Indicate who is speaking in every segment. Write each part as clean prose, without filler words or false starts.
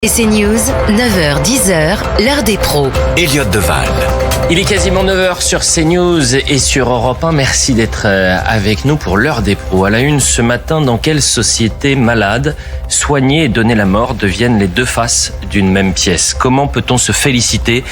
Speaker 1: Et c'est News, 9h-10h, l'heure des pros.
Speaker 2: Elliot Deval.
Speaker 3: Il est quasiment 9h sur CNews et sur Europe 1. Merci d'être avec nous pour l'heure des pros. À la une ce matin, dans quelle société malade, soigner et donner la mort deviennent les deux faces d'une même pièce? Comment peut-on se féliciter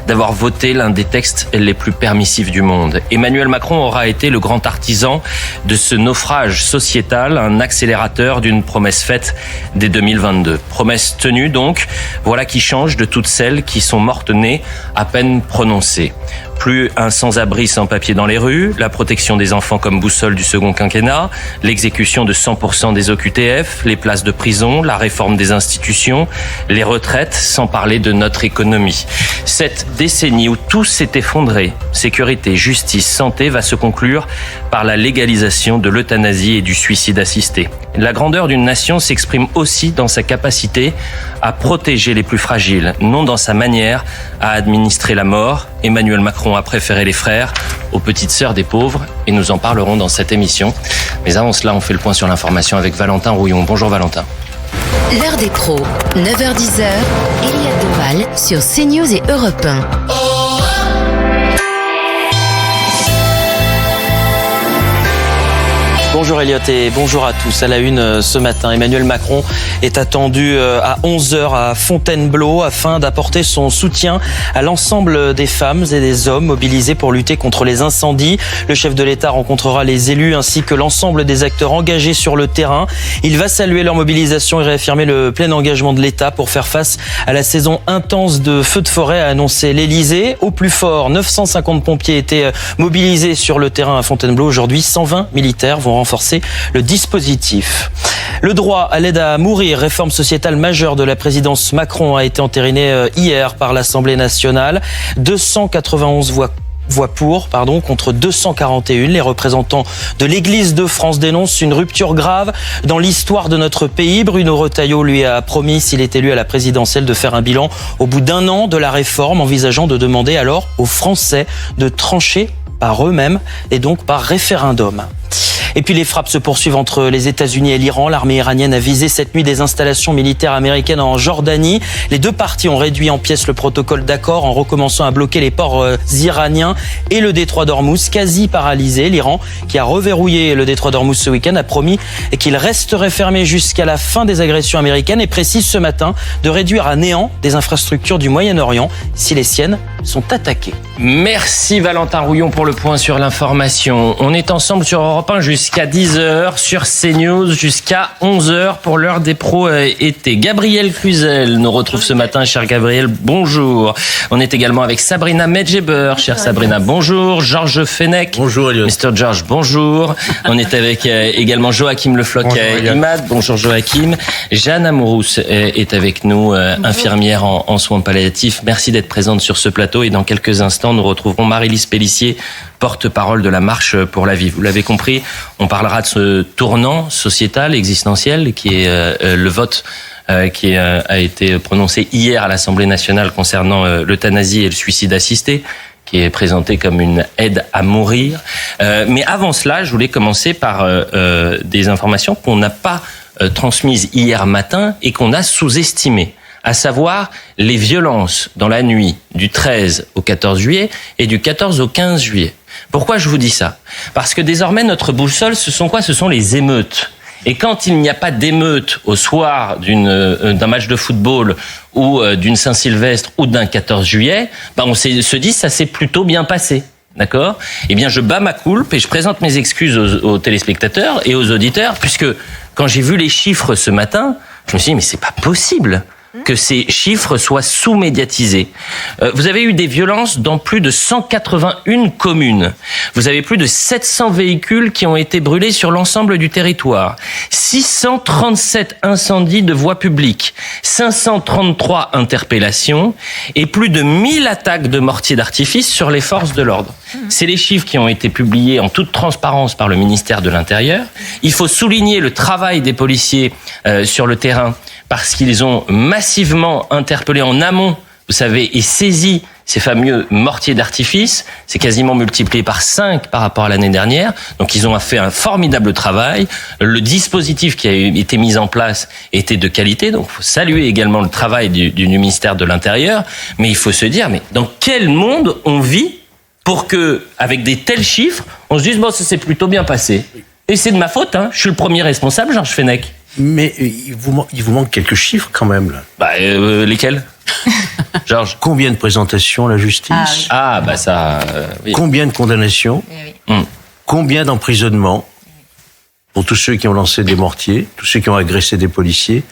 Speaker 3: d'avoir voté l'un des textes les plus permissifs du monde? Emmanuel Macron aura été le grand artisan de ce naufrage sociétal, un accélérateur d'une promesse faite dès 2022. Promesse tenue donc, voilà qui change de toutes celles qui sont mortes-nées à peine prononcées. Plus un sans-abri sans papier dans les rues, la protection des enfants comme boussole du second quinquennat, l'exécution de 100% des OQTF, les places de prison, la réforme des institutions, les retraites, sans parler de notre économie. Cette décennie où tout s'est effondré, sécurité, justice, santé, va se conclure par la légalisation de l'euthanasie et du suicide assisté. La grandeur d'une nation s'exprime aussi dans sa capacité à protéger les plus fragiles, non dans sa manière à administrer la mort. Emmanuel Macron a préféré les frères aux petites sœurs des pauvres et nous en parlerons dans cette émission. Mais avant cela, on fait le point sur l'information avec Valentin Rouillon. Bonjour Valentin.
Speaker 1: L'heure des pros, 9h-10h, Elliot Deval sur CNews et Europe 1.
Speaker 3: Bonjour Elliot et bonjour à tous. À la une ce matin, Emmanuel Macron est attendu à 11h à Fontainebleau afin d'apporter son soutien à l'ensemble des femmes et des hommes mobilisés pour lutter contre les incendies. Le chef de l'État rencontrera les élus ainsi que l'ensemble des acteurs engagés sur le terrain. Il va saluer leur mobilisation et réaffirmer le plein engagement de l'État pour faire face à la saison intense de feux de forêt, a annoncé l'Élysée. Au plus fort, 950 pompiers étaient mobilisés sur le terrain à Fontainebleau. Aujourd'hui, 120 militaires vont renforcer le dispositif. Le droit à l'aide à mourir, réforme sociétale majeure de la présidence Macron, a été entériné hier par l'Assemblée nationale. 291 voix pour, contre 241. Les représentants de l'Église de France dénoncent une rupture grave dans l'histoire de notre pays. Bruno Retailleau lui a promis, s'il est élu à la présidentielle, de faire un bilan au bout d'un an de la réforme, envisageant de demander alors aux Français de trancher par eux-mêmes et donc par référendum. Et puis les frappes se poursuivent entre les États-Unis et l'Iran. L'armée iranienne a visé cette nuit des installations militaires américaines en Jordanie. Les deux parties ont réduit en pièces le protocole d'accord en recommençant à bloquer les ports iraniens et le détroit d'Ormuz, quasi paralysé. L'Iran, qui a reverrouillé le détroit d'Ormuz ce week-end, a promis qu'il resterait fermé jusqu'à la fin des agressions américaines et précise ce matin de réduire à néant des infrastructures du Moyen-Orient si les siennes sont attaquées. Merci Valentin Rouillon pour le point sur l'information. On est ensemble sur Europe 1 jusqu'à 10h, sur CNews jusqu'à 11h pour l'heure des pros été. Gabriel Cluzel nous retrouve ce matin. Cher Gabriel, bonjour. On est également avec Sabrina Medjeber. Chère Sabrina, bonjour. Georges Fenech.
Speaker 4: Bonjour Elliot.
Speaker 3: Mr. George, bonjour. On est avec également Joachim Le Floch Imad. Bonjour Joachim. Jeanne Amourousse est avec nous, infirmière en soins palliatifs. Merci d'être présente sur ce plateau et dans quelques instants, nous retrouverons Marie-Lise Pellissier, porte-parole de la Marche pour la vie. Vous l'avez compris, on parlera de ce tournant sociétal, existentiel, qui est le vote qui a été prononcé hier à l'Assemblée nationale concernant l'euthanasie et le suicide assisté, qui est présenté comme une aide à mourir. Mais avant cela, je voulais commencer par des informations qu'on n'a pas transmises hier matin et qu'on a sous-estimées, à savoir les violences dans la nuit du 13 au 14 juillet et du 14 au 15 juillet. Pourquoi je vous dis ça? Parce que désormais, notre boussole, ce sont quoi? Ce sont les émeutes. Et quand il n'y a pas d'émeute au soir d'un match de football ou d'une Saint-Sylvestre ou d'un 14 juillet, on se dit ça s'est plutôt bien passé. D'accord? Eh bien, je bats ma coulpe et je présente mes excuses aux téléspectateurs et aux auditeurs, puisque quand j'ai vu les chiffres ce matin, je me suis dit, mais c'est pas possible que ces chiffres soient sous-médiatisés. Vous avez eu des violences dans plus de 181 communes. Vous avez plus de 700 véhicules qui ont été brûlés sur l'ensemble du territoire. 637 incendies de voies publiques, 533 interpellations et plus de 1000 attaques de mortiers d'artifice sur les forces de l'ordre. C'est les chiffres qui ont été publiés en toute transparence par le ministère de l'Intérieur. Il faut souligner le travail des policiers sur le terrain parce qu'ils ont massivement interpellé en amont, vous savez, et saisi ces fameux mortiers d'artifice, c'est quasiment multiplié par 5 par rapport à l'année dernière. Donc ils ont fait un formidable travail. Le dispositif qui a été mis en place était de qualité. Donc il faut saluer également le travail du ministère de l'Intérieur. Mais il faut se dire, mais dans quel monde on vit pour que, avec des tels chiffres, on se dise, bon, ça s'est plutôt bien passé. Et c'est de ma faute, hein. Je suis le premier responsable, Georges Fenech.
Speaker 2: Mais il vous manque quelques chiffres quand même, là.
Speaker 3: Lesquels Georges?
Speaker 2: Combien de présentations à la justice?
Speaker 3: Oui.
Speaker 2: Combien de condamnations? Combien d'emprisonnements pour tous ceux qui ont lancé des mortiers, tous ceux qui ont agressé des policiers?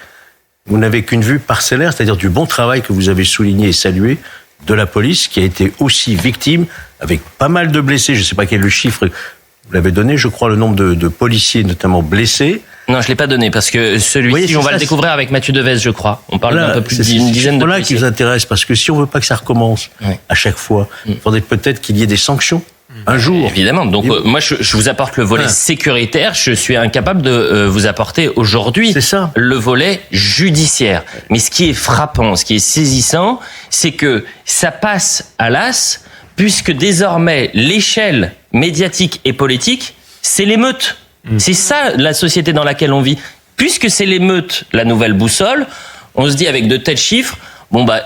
Speaker 2: Vous n'avez qu'une vue parcellaire, c'est-à-dire du bon travail que vous avez souligné et salué de la police, qui a été aussi victime, avec pas mal de blessés. Je ne sais pas quel est le chiffre, vous l'avez donné, je crois, le nombre de policiers notamment blessés.
Speaker 3: Non, je l'ai pas donné parce que celui-ci, on va le découvrir avec Mathieu Devez, je crois. On parle d'un peu plus d'une dizaine de policiers.
Speaker 2: C'est qui vous intéresse, parce que si on veut pas que ça recommence à chaque fois, il faudrait peut-être qu'il y ait des sanctions un jour.
Speaker 3: Évidemment. Donc moi, je vous apporte le volet sécuritaire. Je suis incapable de vous apporter aujourd'hui le volet judiciaire. Mais ce qui est frappant, ce qui est saisissant, c'est que ça passe à l'as, puisque désormais l'échelle médiatique et politique, c'est l'émeute. C'est ça la société dans laquelle on vit. Puisque c'est l'émeute, la nouvelle boussole, on se dit avec de tels chiffres,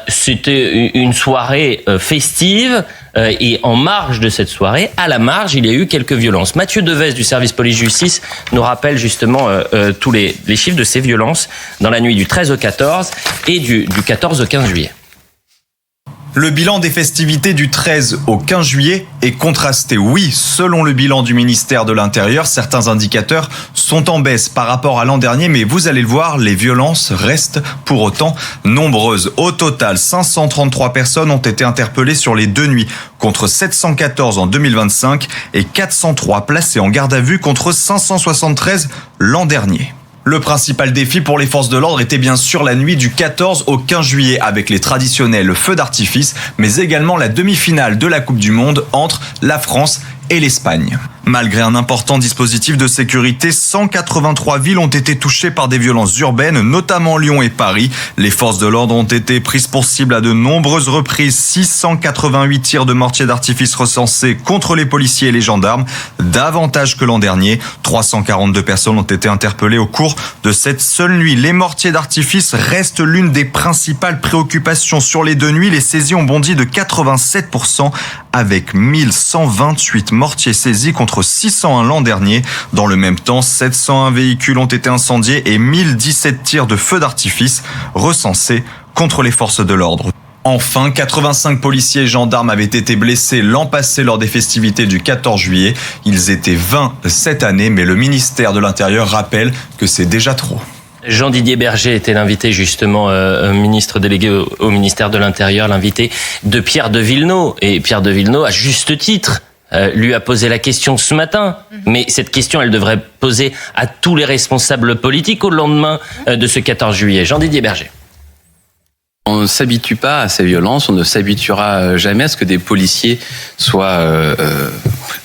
Speaker 3: c'était une soirée festive et en marge de cette soirée, à la marge, il y a eu quelques violences. Mathieu Devez du service police-justice nous rappelle justement tous les chiffres de ces violences dans la nuit du 13 au 14 et du 14 au 15 juillet.
Speaker 4: Le bilan des festivités du 13 au 15 juillet est contrasté. Oui, selon le bilan du ministère de l'Intérieur, certains indicateurs sont en baisse par rapport à l'an dernier, mais vous allez le voir, les violences restent pour autant nombreuses. Au total, 533 personnes ont été interpellées sur les 2 nuits, contre 714 en 2025 et 403 placées en garde à vue contre 573 l'an dernier. Le principal défi pour les forces de l'ordre était bien sûr la nuit du 14 au 15 juillet avec les traditionnels feux d'artifice, mais également la demi-finale de la Coupe du Monde entre la France et l'Espagne. Malgré un important dispositif de sécurité, 183 villes ont été touchées par des violences urbaines, notamment Lyon et Paris. Les forces de l'ordre ont été prises pour cible à de nombreuses reprises. 688 tirs de mortiers d'artifice recensés contre les policiers et les gendarmes, davantage que l'an dernier. 342 personnes ont été interpellées au cours de cette seule nuit. Les mortiers d'artifice restent l'une des principales préoccupations sur les 2 nuits. Les saisies ont bondi de 87% avec 1128 mortiers saisis contre 601 l'an dernier. Dans le même temps, 701 véhicules ont été incendiés et 1017 tirs de feux d'artifice recensés contre les forces de l'ordre. Enfin, 85 policiers et gendarmes avaient été blessés l'an passé lors des festivités du 14 juillet. Ils étaient 20 cette année, mais le ministère de l'Intérieur rappelle que c'est déjà trop.
Speaker 3: Jean-Didier Berger était l'invité justement, ministre délégué au ministère de l'Intérieur, l'invité de Pierre de Villeneuve. Et Pierre de Villeneuve, à juste titre, lui a posé la question ce matin. Mais cette question, elle devrait poser à tous les responsables politiques au lendemain de ce 14 juillet. Jean-Didier Berger.
Speaker 5: On ne s'habitue pas à ces violences, on ne s'habituera jamais à ce que des policiers soient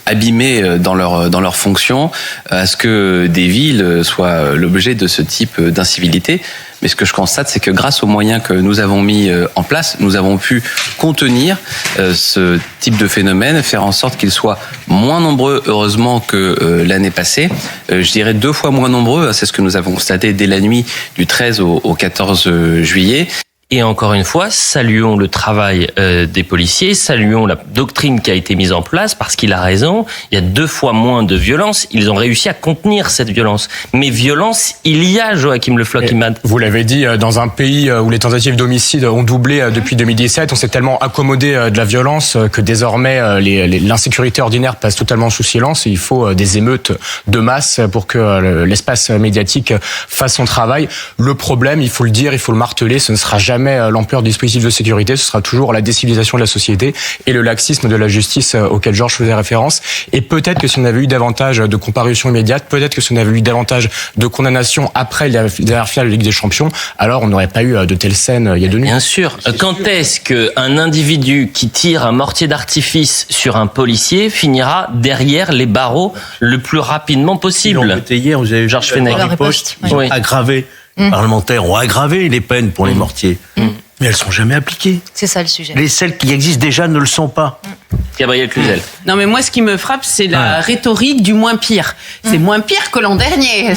Speaker 5: abîmés dans leur fonction, à ce que des villes soient l'objet de ce type d'incivilité. Mais ce que je constate, c'est que grâce aux moyens que nous avons mis en place, nous avons pu contenir ce type de phénomène, faire en sorte qu'ils soient moins nombreux, heureusement, que l'année passée. Je dirais 2 fois moins nombreux, c'est ce que nous avons constaté dès la nuit du 13 au 14 juillet.
Speaker 3: Et encore une fois, saluons le travail des policiers, saluons la doctrine qui a été mise en place, parce qu'il a raison, il y a 2 fois moins de violence, ils ont réussi à contenir cette violence. Mais violence, il y a, Joachim Le Floch-Imad.
Speaker 6: Vous l'avez dit, dans un pays où les tentatives d'homicide ont doublé depuis 2017, on s'est tellement accommodé de la violence que désormais l'insécurité ordinaire passe totalement sous silence et il faut des émeutes de masse pour que l'espace médiatique fasse son travail. Le problème, il faut le dire, il faut le marteler, ce ne sera jamais l'ampleur du dispositif de sécurité, ce sera toujours la décivilisation de la société et le laxisme de la justice auquel Georges faisait référence. Et peut-être que si on avait eu davantage de comparution immédiate, peut-être que si on avait eu davantage de condamnations après la dernière finale de Ligue des Champions, alors on n'aurait pas eu de telles scènes il y a 2 nuits.
Speaker 3: Bien sûr. Quand est-ce qu'un individu qui tire un mortier d'artifice sur un policier finira derrière les barreaux le plus rapidement possible?
Speaker 2: Hier, vous avez vu
Speaker 3: Georges Fenech.
Speaker 2: Riposte, ils ont aggravé. Les parlementaires ont aggravé les peines pour les mortiers. Mais elles sont jamais appliquées.
Speaker 7: C'est ça le sujet.
Speaker 2: Celles qui existent déjà ne le sont pas.
Speaker 3: Gabrielle Cluzel.
Speaker 8: Non, mais moi, ce qui me frappe, c'est la rhétorique du moins pire. C'est moins pire que l'an dernier.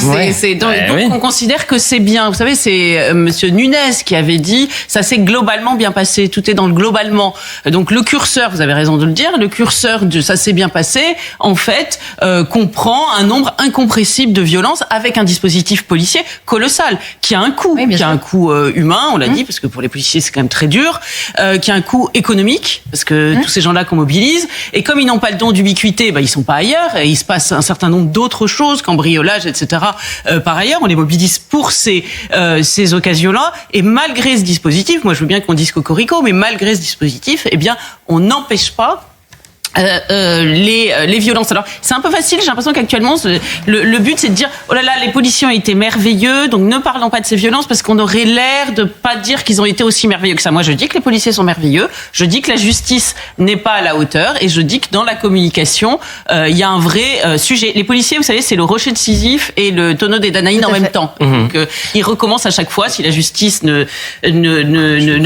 Speaker 8: Donc, on considère que c'est bien. Vous savez, c'est Monsieur Nunes qui avait dit, ça s'est globalement bien passé. Tout est dans le globalement. Donc, le curseur, vous avez raison de le dire, le curseur de ça s'est bien passé, en fait, comprend un nombre incompressible de violences avec un dispositif policier colossal, qui a un coût, qui a un coût humain, on l'a dit, parce que pour les policiers, c'est quand même très dur, qui a un coût économique, parce que tous ces gens-là qu'on mobilise, et comme ils n'ont pas le don d'ubiquité, ils sont pas ailleurs, et il se passe un certain nombre d'autres choses, cambriolage, etc. Par ailleurs, on les mobilise pour ces occasions-là, et malgré ce dispositif, moi je veux bien qu'on dise cocorico, mais malgré ce dispositif, eh bien, on n'empêche pas les violences. Alors c'est un peu facile, j'ai l'impression qu'actuellement le but c'est de dire oh là là, les policiers ont été merveilleux, donc ne parlons pas de ces violences parce qu'on aurait l'air de pas dire qu'ils ont été aussi merveilleux que ça. Moi je dis que les policiers sont merveilleux, je dis que la justice n'est pas à la hauteur, et je dis que dans la communication il y a un vrai sujet. Les policiers, vous savez, c'est le rocher de Sisyphe et le tonneau des Danaïdes en même temps. Donc ils recommencent à chaque fois. Si la justice ne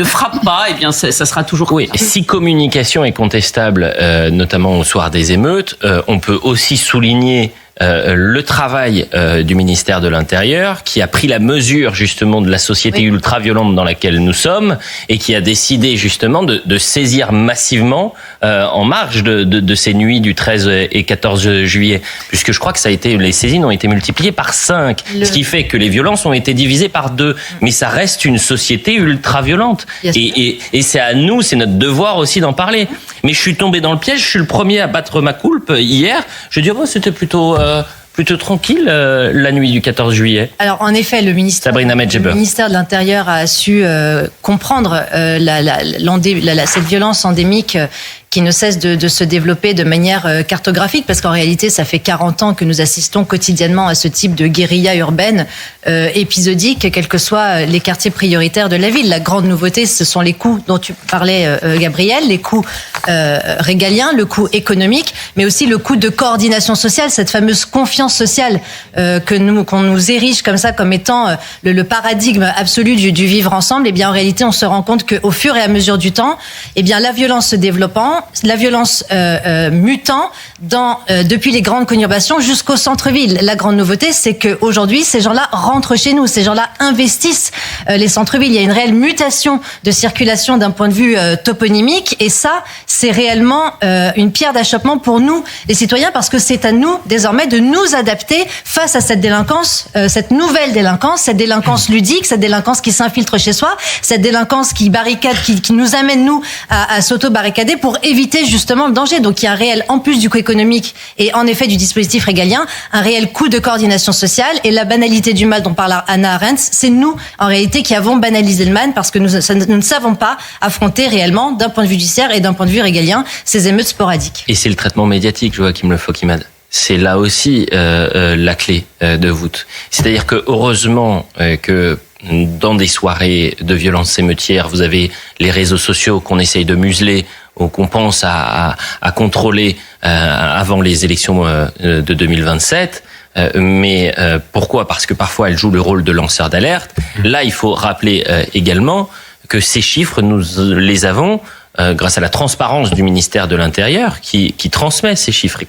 Speaker 8: frappe pas, eh bien ça sera toujours.
Speaker 3: Oui. Si communication est contestable, notamment au soir des émeutes, on peut aussi souligner le travail du ministère de l'Intérieur, qui a pris la mesure justement de la société ultra-violente dans laquelle nous sommes, et qui a décidé justement de saisir massivement en marge de ces nuits du 13 et 14 juillet, puisque je crois que les saisines ont été multipliées par 5, ce qui fait que les violences ont été divisées par 2. Mais ça reste une société ultra-violente. Et c'est à nous, c'est notre devoir aussi d'en parler. Mais je suis tombé dans le piège, je suis le premier à battre ma coulpe hier. Je dis, c'était plutôt tranquille la nuit du 14 juillet.
Speaker 7: Alors en effet, le ministère de l'Intérieur a su comprendre cette violence endémique qui ne cesse de se développer de manière cartographique, parce qu'en réalité, ça fait 40 ans que nous assistons quotidiennement à ce type de guérilla urbaine épisodique, quels que soient les quartiers prioritaires de la ville. La grande nouveauté, ce sont les coûts dont tu parlais, Gabriel, les coûts régaliens, le coût économique, mais aussi le coût de coordination sociale, cette fameuse confiance sociale qu'on nous érige comme ça, comme étant le paradigme absolu du vivre ensemble. Et bien en réalité, on se rend compte qu'au fur et à mesure du temps, eh bien la violence se développant, la violence mutant depuis les grandes conurbations jusqu'au centre-ville. La grande nouveauté, c'est qu'aujourd'hui, ces gens-là rentrent chez nous, ces gens-là investissent les centres-villes. Il y a une réelle mutation de circulation d'un point de vue toponymique, et ça, c'est réellement une pierre d'achoppement pour nous, les citoyens, parce que c'est à nous, désormais, de nous adapter face à cette délinquance, cette nouvelle délinquance, cette délinquance ludique, cette délinquance qui s'infiltre chez soi, cette délinquance qui barricade, qui nous amène, nous, à s'auto-barricader pour éviter justement le danger. Donc il y a un réel, en plus du coût économique et en effet du dispositif régalien, un réel coût de coordination sociale, et la banalité du mal dont parle Hannah Arendt, c'est nous en réalité qui avons banalisé le mal, parce que nous ne savons pas affronter réellement, d'un point de vue judiciaire et d'un point de vue régalien, ces émeutes sporadiques.
Speaker 3: Et c'est le traitement médiatique, Joachim Le Focimad. C'est là aussi la clé de voûte. C'est-à-dire que heureusement que dans des soirées de violence émeutière, vous avez les réseaux sociaux qu'on essaye de museler, ou qu'on pense à contrôler avant les élections de 2027. Mais pourquoi ? Parce que parfois elles jouent le rôle de lanceur d'alerte. Là, il faut rappeler également que ces chiffres, nous les avons grâce à la transparence du ministère de l'Intérieur qui transmet ces chiffres.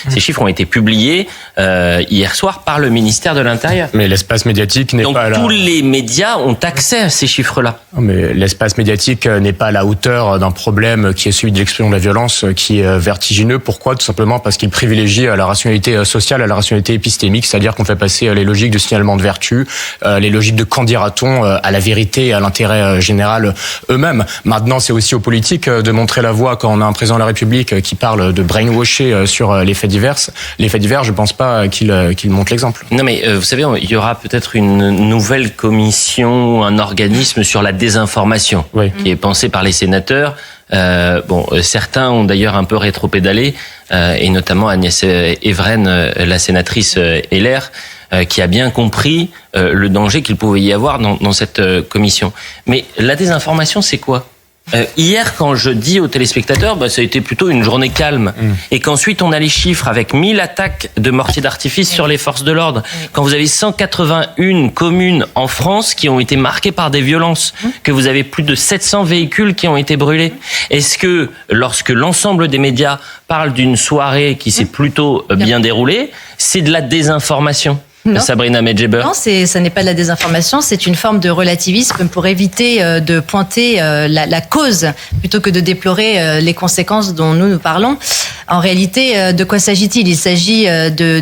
Speaker 3: Ces chiffres ont été publiés hier soir par le ministère de l'Intérieur.
Speaker 6: Mais l'espace médiatique n'est pas là.
Speaker 3: Donc tous les médias ont accès à ces chiffres-là.
Speaker 6: Mais l'espace médiatique n'est pas à la hauteur d'un problème qui est celui de l'expression de la violence, qui est vertigineux. Pourquoi ? Tout simplement parce qu'il privilégie la rationalité sociale à la rationalité épistémique, c'est-à-dire qu'on fait passer les logiques de signalement de vertu, les logiques de qu'en dira-t-on à la vérité et à l'intérêt général eux-mêmes. Maintenant, c'est aussi aux politiques de montrer la voie quand on a un président de la République qui parle de brainwasher sur les faits divers. Les faits divers, je pense pas qu'il montre l'exemple.
Speaker 3: Non, mais vous savez, il y aura peut-être une nouvelle commission, un organisme sur la désinformation, qui est pensé par les sénateurs. Certains ont d'ailleurs un peu rétropédalé, et notamment Agnès Evren, la sénatrice LR, qui a bien compris le danger qu'il pouvait y avoir dans cette commission. Mais la désinformation, c'est quoi ? Hier, quand je dis aux téléspectateurs, ça a été plutôt une journée calme, et qu'ensuite on a les chiffres avec 1000 attaques de mortiers d'artifice sur les forces de l'ordre, quand vous avez 181 communes en France qui ont été marquées par des violences, que vous avez plus de 700 véhicules qui ont été brûlés, est-ce que lorsque l'ensemble des médias parlent d'une soirée qui s'est plutôt bien déroulée, c'est de la désinformation ?
Speaker 7: Non.
Speaker 3: Sabrina Medjeber.
Speaker 7: Non, ça n'est pas de la désinformation, c'est une forme de relativisme pour éviter de pointer la cause plutôt que de déplorer les conséquences dont nous parlons. En réalité, de quoi s'agit-il ? Il s'agit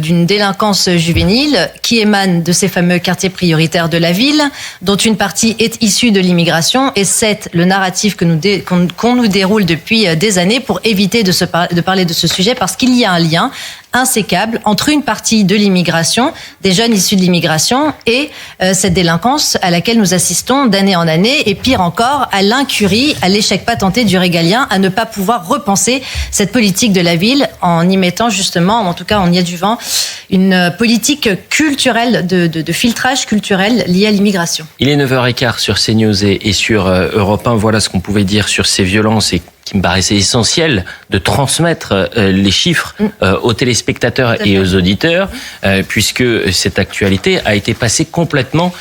Speaker 7: d'une délinquance juvénile qui émane de ces fameux quartiers prioritaires de la ville, dont une partie est issue de l'immigration, et c'est le narratif qu'on nous déroule depuis des années pour éviter de parler de ce sujet, parce qu'il y a un lien insécable entre une partie de l'immigration, des jeunes issus de l'immigration, et cette délinquance à laquelle nous assistons d'année en année, et pire encore, à l'incurie, à l'échec patenté du régalien, à ne pas pouvoir repenser cette politique de la ville en y mettant justement, en tout cas en y adjuvant, une politique culturelle, de filtrage culturel lié à l'immigration.
Speaker 3: Il est 9h15 sur CNews et sur Europe 1. Voilà ce qu'on pouvait dire sur ces violences, et qui me paraissait essentiel de transmettre les chiffres aux téléspectateurs et aux auditeurs, puisque cette actualité a été passée complètement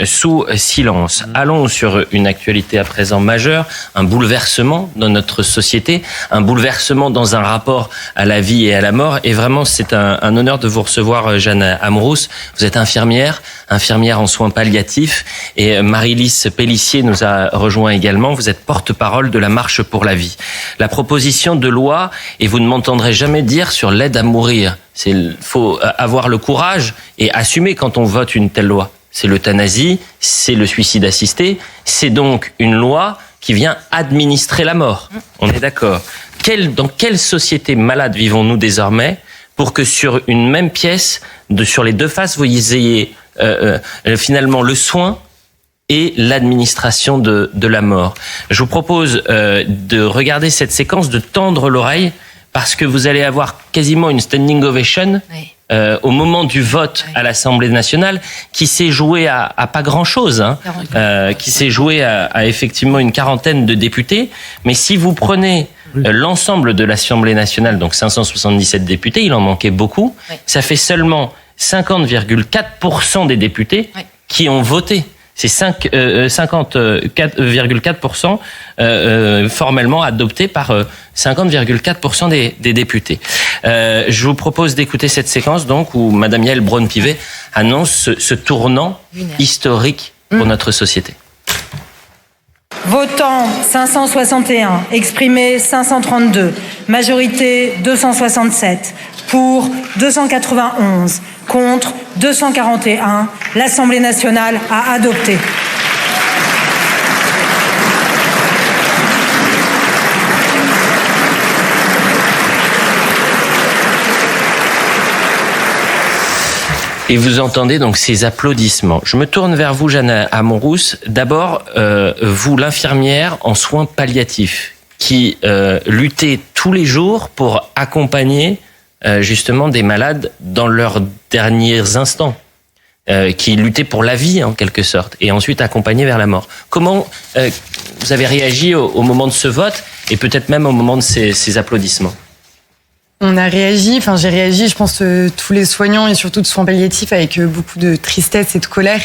Speaker 3: sous silence. Allons sur une actualité à présent majeure, un bouleversement dans notre société, un bouleversement dans un rapport à la vie et à la mort. Et vraiment, c'est un honneur de vous recevoir, Jeanne Amourousse. Vous êtes infirmière en soins palliatifs, et Marie-Lise Pellissier nous a rejoint également. Vous êtes porte-parole de la Marche pour la vie. La proposition de loi, et vous ne m'entendrez jamais dire sur l'aide à mourir, faut avoir le courage et assumer quand on vote une telle loi. C'est l'euthanasie, c'est le suicide assisté, c'est donc une loi qui vient administrer la mort. On est d'accord. Dans quelle société malade vivons-nous désormais pour que sur une même pièce, sur les deux faces, vous ayez finalement le soin et l'administration de la mort. Je vous propose de regarder cette séquence, de tendre l'oreille, parce que vous allez avoir quasiment une standing ovation au moment du vote à l'Assemblée nationale, qui s'est joué à pas grand-chose, qui s'est joué à effectivement une quarantaine de députés. Mais si vous prenez l'ensemble de l'Assemblée nationale, donc 577 députés, il en manquait beaucoup, ça fait seulement 50,4% des députés qui ont voté. C'est 50,4% formellement adopté par 50,4% des députés. Je vous propose d'écouter cette séquence donc où Madame Yael Braun-Pivet annonce ce tournant historique pour notre société.
Speaker 9: Votant 561, exprimé 532, majorité 267, pour 291, contre 241, l'Assemblée nationale a adopté.
Speaker 3: Et vous entendez donc ces applaudissements. Je me tourne vers vous, Jeanne Amourousse. D'abord, vous, l'infirmière en soins palliatifs, qui luttez tous les jours pour accompagner justement des malades dans leurs derniers instants, qui luttaient pour la vie en quelque sorte, et ensuite accompagner vers la mort. Comment vous avez réagi au moment de ce vote, et peut-être même au moment de ces applaudissements ?
Speaker 10: On a réagi, j'ai réagi, je pense, tous les soignants et surtout de soins palliatifs avec beaucoup de tristesse et de colère.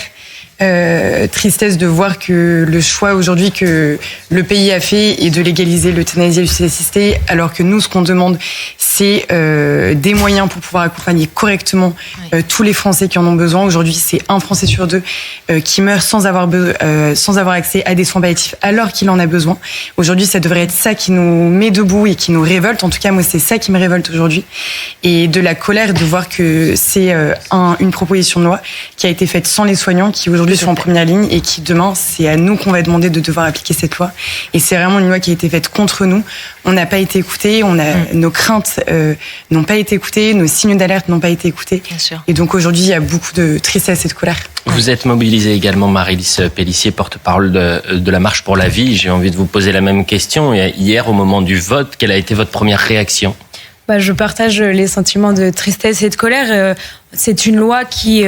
Speaker 10: Tristesse de voir que le choix aujourd'hui que le pays a fait est de légaliser l'euthanasie et le suicide assisté, alors que nous, ce qu'on demande, c'est des moyens pour pouvoir accompagner correctement tous les Français qui en ont besoin. Aujourd'hui, c'est un Français sur deux qui meurt sans avoir accès à des soins palliatifs alors qu'il en a besoin. Aujourd'hui, ça devrait être ça qui nous met debout et qui nous révolte. En tout cas, moi, c'est ça qui me révolte aujourd'hui. Et de la colère de voir que c'est une proposition de loi qui a été faite sans les soignants, qui aujourd'hui sont en première ligne, et qui demain, c'est à nous qu'on va demander de devoir appliquer cette loi. Et c'est vraiment une loi qui a été faite contre nous. On n'a pas été écoutés, nos craintes n'ont pas été écoutées, nos signes d'alerte n'ont pas été écoutés.
Speaker 7: Bien sûr.
Speaker 10: Et donc aujourd'hui, il y a beaucoup de tristesse et de colère.
Speaker 3: Vous êtes mobilisée également, Marie-Lise Pellissier, porte-parole de la Marche pour la vie. J'ai envie de vous poser la même question. Hier, au moment du vote, quelle a été votre première réaction ?
Speaker 11: Je partage les sentiments de tristesse et de colère. c'est une loi qui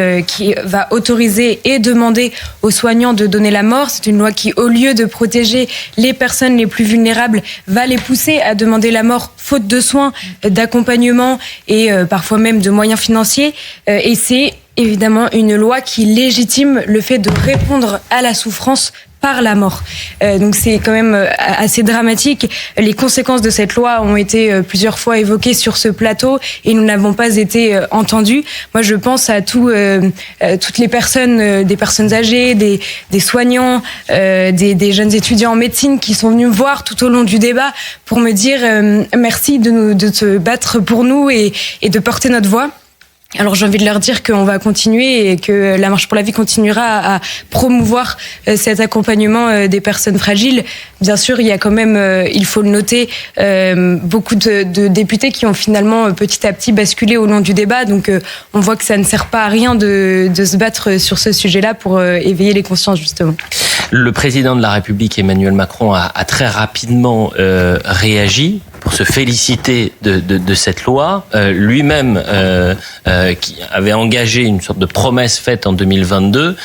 Speaker 11: va autoriser et demander aux soignants de donner la mort. C'est une loi qui, au lieu de protéger les personnes les plus vulnérables, va les pousser à demander la mort faute de soins, d'accompagnement et parfois même de moyens financiers. Et c'est évidemment une loi qui légitime le fait de répondre à la souffrance par la mort. Donc c'est quand même assez dramatique. Les conséquences de cette loi ont été plusieurs fois évoquées sur ce plateau et nous n'avons pas été entendus. Moi, je pense à toutes les personnes, des personnes âgées, des soignants, des jeunes étudiants en médecine qui sont venus me voir tout au long du débat pour me dire merci de se battre pour nous et de porter notre voix. Alors j'ai envie de leur dire qu'on va continuer et que la Marche pour la vie continuera à promouvoir cet accompagnement des personnes fragiles. Bien sûr, il y a quand même, il faut le noter, beaucoup de députés qui ont finalement petit à petit basculé au long du débat. Donc on voit que ça ne sert pas à rien de se battre sur ce sujet-là pour éveiller les consciences justement.
Speaker 3: Le président de la République, Emmanuel Macron, a très rapidement réagi pour se féliciter de cette loi. Lui-même qui avait engagé une sorte de promesse faite en 2022.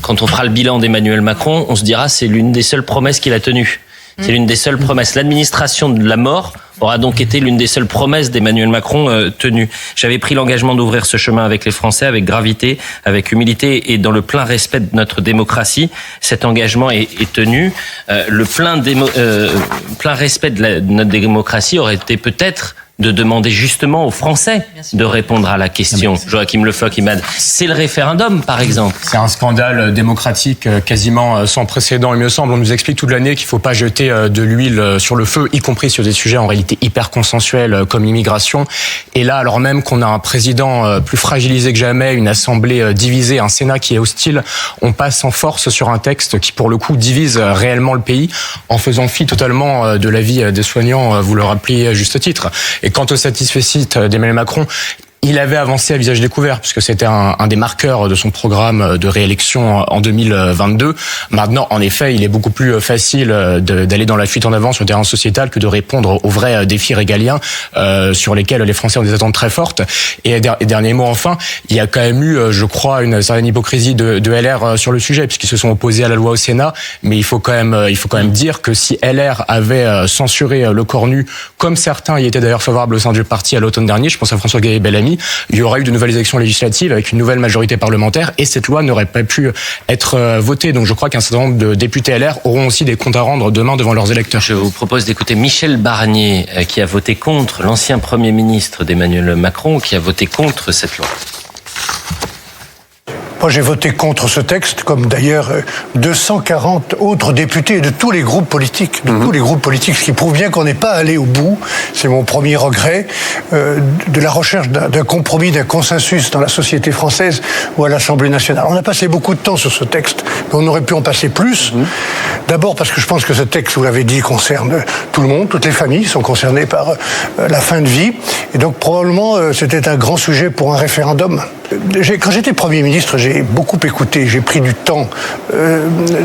Speaker 3: Quand on fera le bilan d'Emmanuel Macron, on se dira c'est l'une des seules promesses qu'il a tenues. C'est l'une des seules promesses. L'administration de la mort aura donc été l'une des seules promesses d'Emmanuel Macron tenues. J'avais pris l'engagement d'ouvrir ce chemin avec les Français, avec gravité, avec humilité et dans le plein respect de notre démocratie. Cet engagement est tenu. Le plein respect de notre démocratie aurait été peut-être de demander justement aux Français de répondre à la question. Joachim Le Floch, Imad, c'est le référendum, par exemple.
Speaker 6: C'est un scandale démocratique quasiment sans précédent, il me semble. On nous explique toute l'année qu'il ne faut pas jeter de l'huile sur le feu, y compris sur des sujets en réalité hyper consensuels comme l'immigration. Et là, alors même qu'on a un président plus fragilisé que jamais, une assemblée divisée, un Sénat qui est hostile, on passe en force sur un texte qui, pour le coup, divise réellement le pays en faisant fi totalement de l'avis des soignants, vous le rappelez à juste titre. Et quant au satisfecit d'Emmanuel Macron, il avait avancé à visage découvert, puisque c'était un des marqueurs de son programme de réélection en 2022. Maintenant, en effet, il est beaucoup plus facile d'aller dans la fuite en avant sur le terrain sociétal que de répondre aux vrais défis régaliens sur lesquels les Français ont des attentes très fortes. Et dernier mot enfin, il y a quand même eu, je crois, une certaine hypocrisie de LR sur le sujet, puisqu'ils se sont opposés à la loi au Sénat. Mais il faut quand même dire que si LR avait censuré le corps nu, comme certains y étaient d'ailleurs favorables au sein du parti à l'automne dernier, je pense à François Gaillet-Bellamy, il y aurait eu de nouvelles élections législatives avec une nouvelle majorité parlementaire et cette loi n'aurait pas pu être votée. Donc je crois qu'un certain nombre de députés LR auront aussi des comptes à rendre demain devant leurs électeurs.
Speaker 3: Je vous propose d'écouter Michel Barnier qui a voté contre, l'ancien Premier ministre d'Emmanuel Macron, qui a voté contre cette loi.
Speaker 12: Moi, j'ai voté contre ce texte, comme d'ailleurs 240 autres députés de tous les groupes politiques, ce qui prouve bien qu'on n'est pas allé au bout. C'est mon premier regret de la recherche d'un compromis, d'un consensus dans la société française ou à l'Assemblée nationale. On a passé beaucoup de temps sur ce texte, mais on aurait pu en passer plus. D'abord parce que je pense que ce texte, vous l'avez dit, concerne tout le monde, toutes les familles sont concernées par la fin de vie, et donc probablement c'était un grand sujet pour un référendum. Quand j'étais Premier ministre, j'ai beaucoup écouté, j'ai pris du temps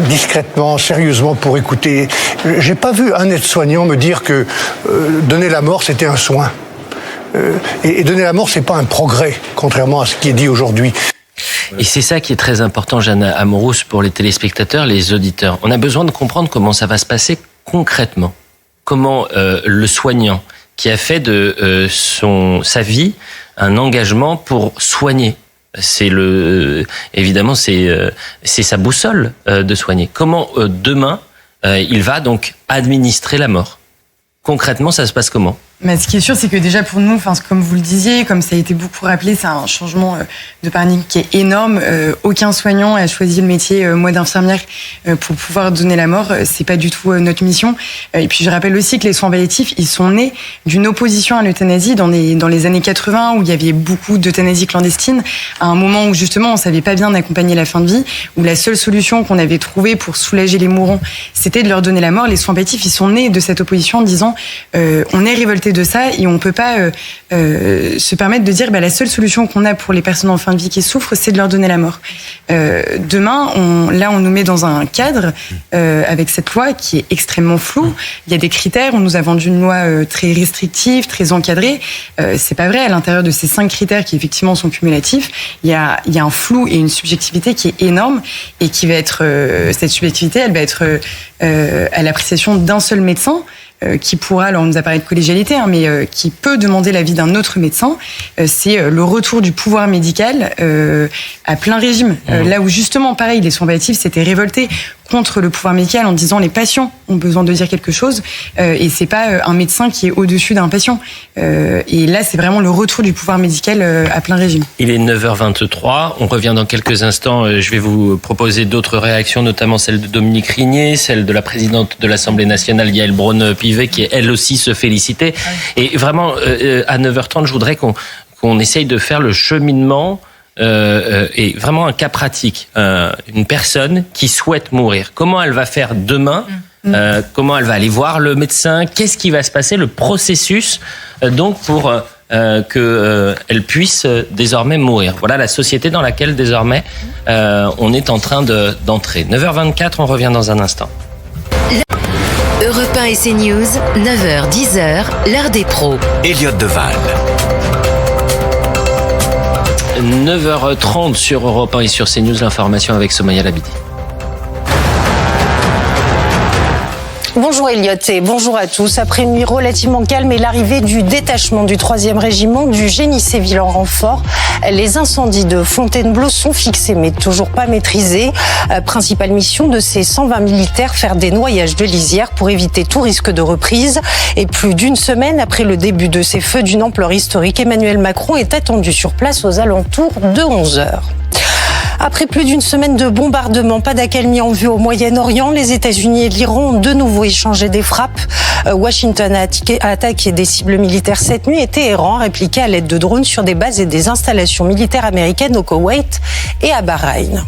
Speaker 12: discrètement, sérieusement pour écouter. J'ai pas vu un aide-soignant me dire que donner la mort c'était un soin. Et donner la mort c'est pas un progrès, contrairement à ce qui est dit aujourd'hui.
Speaker 3: Et c'est ça qui est très important, Jeanne Amourouz, pour les téléspectateurs, les auditeurs. On a besoin de comprendre comment ça va se passer concrètement. Comment le soignant qui a fait de sa vie un engagement pour soigner. Évidemment, c'est sa boussole de soigner. Comment demain il va donc administrer la mort? Concrètement, ça se passe comment?
Speaker 10: Mais ce qui est sûr, c'est que déjà pour nous, comme vous le disiez, comme ça a été beaucoup rappelé, c'est un changement de paradigme qui est énorme. Aucun soignant a choisi le métier, moi, d'infirmière pour pouvoir donner la mort. C'est pas du tout notre mission. Et puis je rappelle aussi que les soins palliatifs, ils sont nés d'une opposition à l'euthanasie dans les années 80, où il y avait beaucoup d'euthanasie clandestine, à un moment où justement on savait pas bien accompagner la fin de vie, où la seule solution qu'on avait trouvée pour soulager les mourants, c'était de leur donner la mort. Les soins palliatifs, ils sont nés de cette opposition en disant on est révoltés de ça et on peut pas se permettre de dire la seule solution qu'on a pour les personnes en fin de vie qui souffrent, c'est de leur donner la mort. Demain, on nous met dans un cadre avec cette loi qui est extrêmement floue. Il y a des critères. On nous a vendu une loi très restrictive, très encadrée. C'est pas vrai. À l'intérieur de ces 5 critères qui effectivement sont cumulatifs, il y a un flou et une subjectivité qui est énorme et qui va être cette subjectivité, elle va être à l'appréciation d'un seul médecin qui pourra, alors on nous a parlé de collégialité, mais qui peut demander l'avis d'un autre médecin. C'est le retour du pouvoir médical à plein régime. Là où justement, pareil, les soins palliatifs s'étaient révoltés contre le pouvoir médical en disant les patients ont besoin de dire quelque chose et c'est pas un médecin qui est au-dessus d'un patient. Et là, c'est vraiment le retour du pouvoir médical à plein régime.
Speaker 3: Il est 9h23. On revient dans quelques instants. Je vais vous proposer d'autres réactions, notamment celle de Dominique Rigné, celle de la présidente de l'Assemblée nationale, Yaël Braun-Pivet, qui elle aussi se félicitait. Et vraiment, à 9h30, je voudrais qu'on essaye de faire le cheminement et vraiment un cas pratique. Une personne qui souhaite mourir. Comment elle va faire demain ? Comment elle va aller voir le médecin ? Qu'est-ce qui va se passer ? Le processus, donc, pour qu'elle puisse désormais mourir. Voilà la société dans laquelle désormais on est en train d'entrer. 9h24, on revient dans un instant.
Speaker 1: Europe 1 et CNews, 9h, 10h, l'heure des pros.
Speaker 13: Elliot Deval.
Speaker 3: 9h30 sur Europe 1 et sur CNews, l'information avec Somaya Labidi.
Speaker 14: Bonjour Elliot et bonjour à tous. Après une nuit relativement calme et l'arrivée du détachement du 3e régiment du génie civil en renfort, les incendies de Fontainebleau sont fixés mais toujours pas maîtrisés. Principale mission de ces 120 militaires, faire des noyages de lisières pour éviter tout risque de reprise. Et plus d'une semaine après le début de ces feux d'une ampleur historique, Emmanuel Macron est attendu sur place aux alentours de 11h. Après plus d'une semaine de bombardements, pas d'accalmie en vue au Moyen-Orient, les États-Unis et l'Iran ont de nouveau échangé des frappes. Washington a attaqué des cibles militaires cette nuit et Téhéran a répliqué à l'aide de drones sur des bases et des installations militaires américaines au Koweït et à Bahreïn.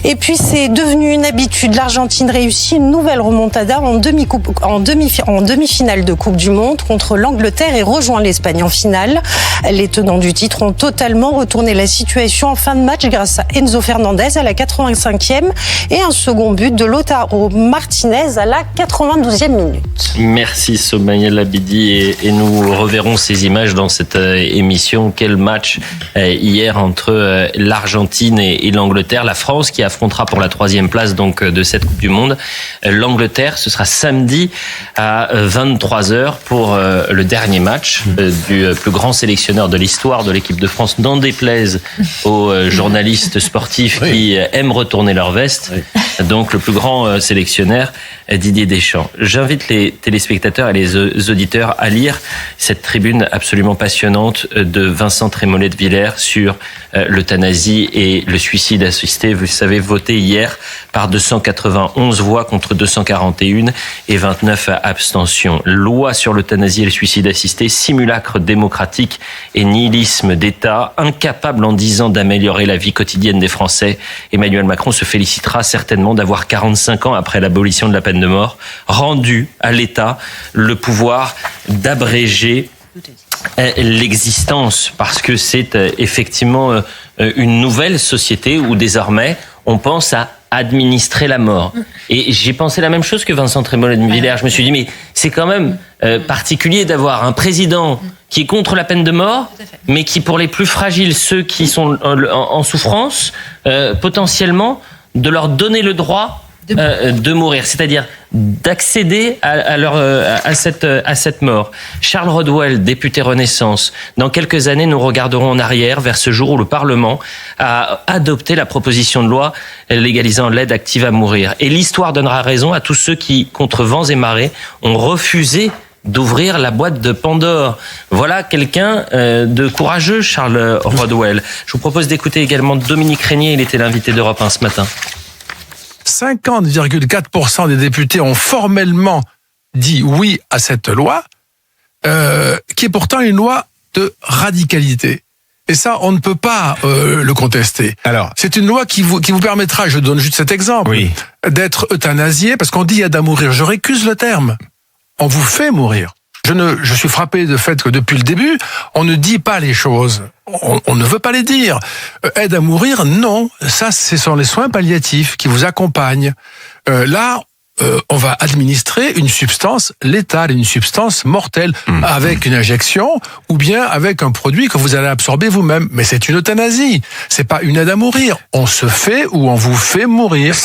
Speaker 14: Et puis c'est devenu une habitude. L'Argentine réussit une nouvelle remontada en demi-finale de Coupe du Monde contre l'Angleterre et rejoint l'Espagne en finale. Les tenants du titre ont totalement retourné la situation en fin de match grâce à Enzo Fernandez à la 85e et un second but de Lautaro Martinez à la 92e minute.
Speaker 3: Merci Somaya Labidi et nous reverrons ces images dans cette émission. Quel match hier entre l'Argentine et l'Angleterre. La France qui affrontera pour la 3e place donc de cette Coupe du Monde l'Angleterre. Ce sera samedi à 23h pour le dernier match du plus grand sélectionneur de l'histoire de l'équipe de France, n'en déplaise aux journalistes sportifs qui aiment retourner leur veste. Donc le plus grand sélectionneur, Didier Deschamps. J'invite les téléspectateurs et les auditeurs à lire cette tribune absolument passionnante de Vincent Trémollet de Villers sur l'euthanasie et le suicide assisté. Vous savez, voté hier par 291 voix contre 241 et 29 abstentions. Loi sur l'euthanasie et le suicide assisté, simulacre démocratique et nihilisme d'État, incapable en 10 ans d'améliorer la vie quotidienne des Français. Emmanuel Macron se félicitera certainement d'avoir 45 ans après l'abolition de la peine de mort, rendu à l'État le pouvoir d'abréger l'existence, parce que c'est effectivement une nouvelle société où désormais on pense à administrer la mort. Et j'ai pensé la même chose que Vincent Trémollet de Villers. Je me suis dit, mais c'est quand même particulier d'avoir un président qui est contre la peine de mort, mais qui, pour les plus fragiles, ceux qui sont en souffrance, potentiellement, de leur donner le droit de mourir, c'est-à-dire d'accéder à cette mort. Charles Rodwell, député Renaissance. Dans quelques années, nous regarderons en arrière vers ce jour où le Parlement a adopté la proposition de loi légalisant l'aide active à mourir. Et l'histoire donnera raison à tous ceux qui, contre vents et marées, ont refusé d'ouvrir la boîte de Pandore. Voilà quelqu'un de courageux, Charles Rodwell. Je vous propose d'écouter également Dominique Rigné. Il était l'invité d'Europe 1 ce matin.
Speaker 15: 50,4% des députés ont formellement dit oui à cette loi, qui est pourtant une loi de radicalité. Et ça, on ne peut pas le contester. Alors, c'est une loi qui vous permettra, je donne juste cet exemple, d'être euthanasié, parce qu'on dit aide à mourir. Je récuse le terme. On vous fait mourir. je suis frappé du fait que depuis le début, on ne dit pas les choses. On ne veut pas les dire. Aide à mourir, non. Ça, ce sont les soins palliatifs qui vous accompagnent. Là, on va administrer une substance létale, une substance mortelle, avec une injection ou bien avec un produit que vous allez absorber vous-même. Mais c'est une euthanasie. C'est pas une aide à mourir. On se fait ou on vous fait mourir.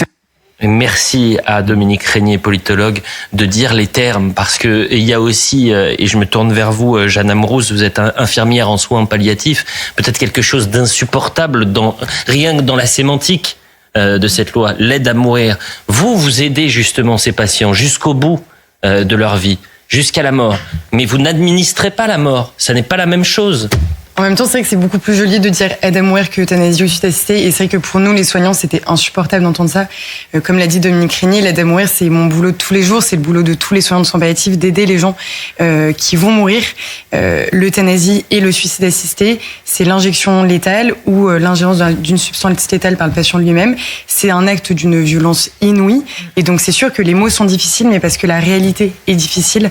Speaker 3: Merci à Dominique Régnier, politologue, de dire les termes, parce que il y a aussi, et je me tourne vers vous, Jeanne Amourouz, vous êtes infirmière en soins palliatifs, peut-être quelque chose d'insupportable rien que dans la sémantique de cette loi, l'aide à mourir. Vous aidez justement ces patients jusqu'au bout de leur vie, jusqu'à la mort, mais vous n'administrez pas la mort, ça n'est pas la même chose.
Speaker 10: En même temps, c'est vrai que c'est beaucoup plus joli de dire aide à mourir que euthanasie ou suicide assisté. Et c'est vrai que pour nous, les soignants, c'était insupportable d'entendre ça. Comme l'a dit Dominique Régnier, l'aide à mourir, c'est mon boulot de tous les jours. C'est le boulot de tous les soignants de soins palliatifs d'aider les gens qui vont mourir. L'euthanasie et le suicide assisté, c'est l'injection létale ou l'ingérence d'une substance létale par le patient lui-même. C'est un acte d'une violence inouïe. Et donc, c'est sûr que les mots sont difficiles, mais parce que la réalité est difficile.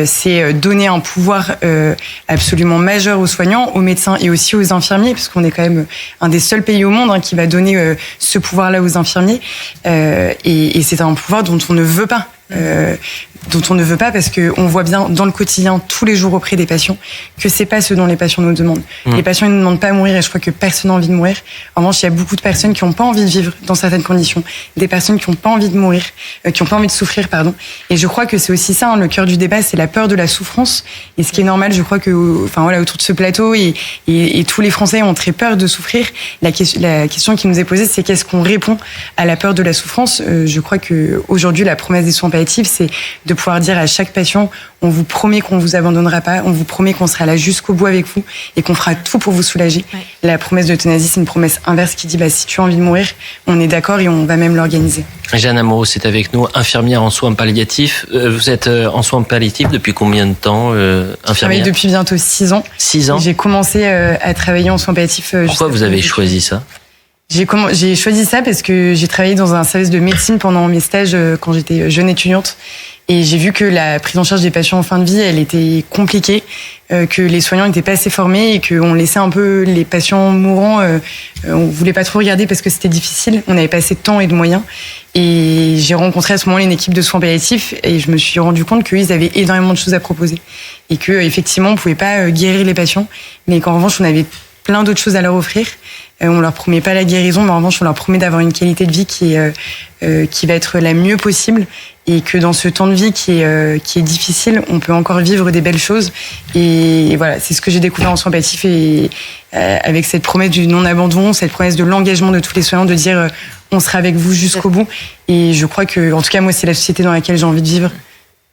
Speaker 10: C'est donner un pouvoir absolument majeur aux soignants, aux médecins et aussi aux infirmiers, parce qu'on est quand même un des seuls pays au monde qui va donner ce pouvoir-là aux infirmiers. Et c'est un pouvoir dont on ne veut pas. Parce que on voit bien dans le quotidien, tous les jours auprès des patients, que c'est pas ce dont les patients nous demandent. Les patients, ils ne demandent pas à mourir, et je crois que personne n'a envie de mourir. En revanche, il y a beaucoup de personnes qui n'ont pas envie de vivre dans certaines conditions, des personnes qui n'ont pas envie de mourir, qui n'ont pas envie de souffrir, pardon. Et je crois que c'est aussi ça, le cœur du débat, c'est la peur de la souffrance. Et ce qui est normal, je crois que, autour de ce plateau et tous les Français ont très peur de souffrir. La question qui nous est posée, c'est qu'est-ce qu'on répond à la peur de la souffrance. Je crois que aujourd'hui, la promesse des soins palliatifs, c'est de pouvoir dire à chaque patient, on vous promet qu'on vous abandonnera pas, on vous promet qu'on sera là jusqu'au bout avec vous et qu'on fera tout pour vous soulager. Ouais. La promesse d'euthanasie, c'est une promesse inverse qui dit, si tu as envie de mourir, on est d'accord et on va même l'organiser.
Speaker 3: Jeanne Amourouz, c'est avec nous, infirmière en soins palliatifs. Vous êtes en soins palliatifs depuis combien de temps, infirmière ?
Speaker 10: Je travaille depuis bientôt 6 ans.
Speaker 3: 6 ans.
Speaker 10: J'ai commencé à travailler en soins palliatifs.
Speaker 3: Pourquoi vous avez choisi ça ?
Speaker 10: J'ai choisi ça parce que j'ai travaillé dans un service de médecine pendant mes stages quand j'étais jeune étudiante. Et j'ai vu que la prise en charge des patients en fin de vie, elle était compliquée, que les soignants n'étaient pas assez formés et qu'on laissait un peu les patients mourants. On voulait pas trop regarder parce que c'était difficile. On n'avait pas assez de temps et de moyens. Et j'ai rencontré à ce moment-là une équipe de soins palliatifs et je me suis rendu compte qu'ils avaient énormément de choses à proposer. Et que, effectivement, on pouvait pas guérir les patients, mais qu'en revanche, on avait plein d'autres choses à leur offrir. On leur promet pas la guérison, mais en revanche, on leur promet d'avoir une qualité de vie qui va être la mieux possible et que dans ce temps de vie qui est difficile, on peut encore vivre des belles choses. Et voilà, c'est ce que j'ai découvert en soins palliatifs et avec cette promesse du non-abandon, cette promesse de l'engagement de tous les soignants de dire on sera avec vous jusqu'au bout. Et je crois que, en tout cas, moi, c'est la société dans laquelle j'ai envie de vivre.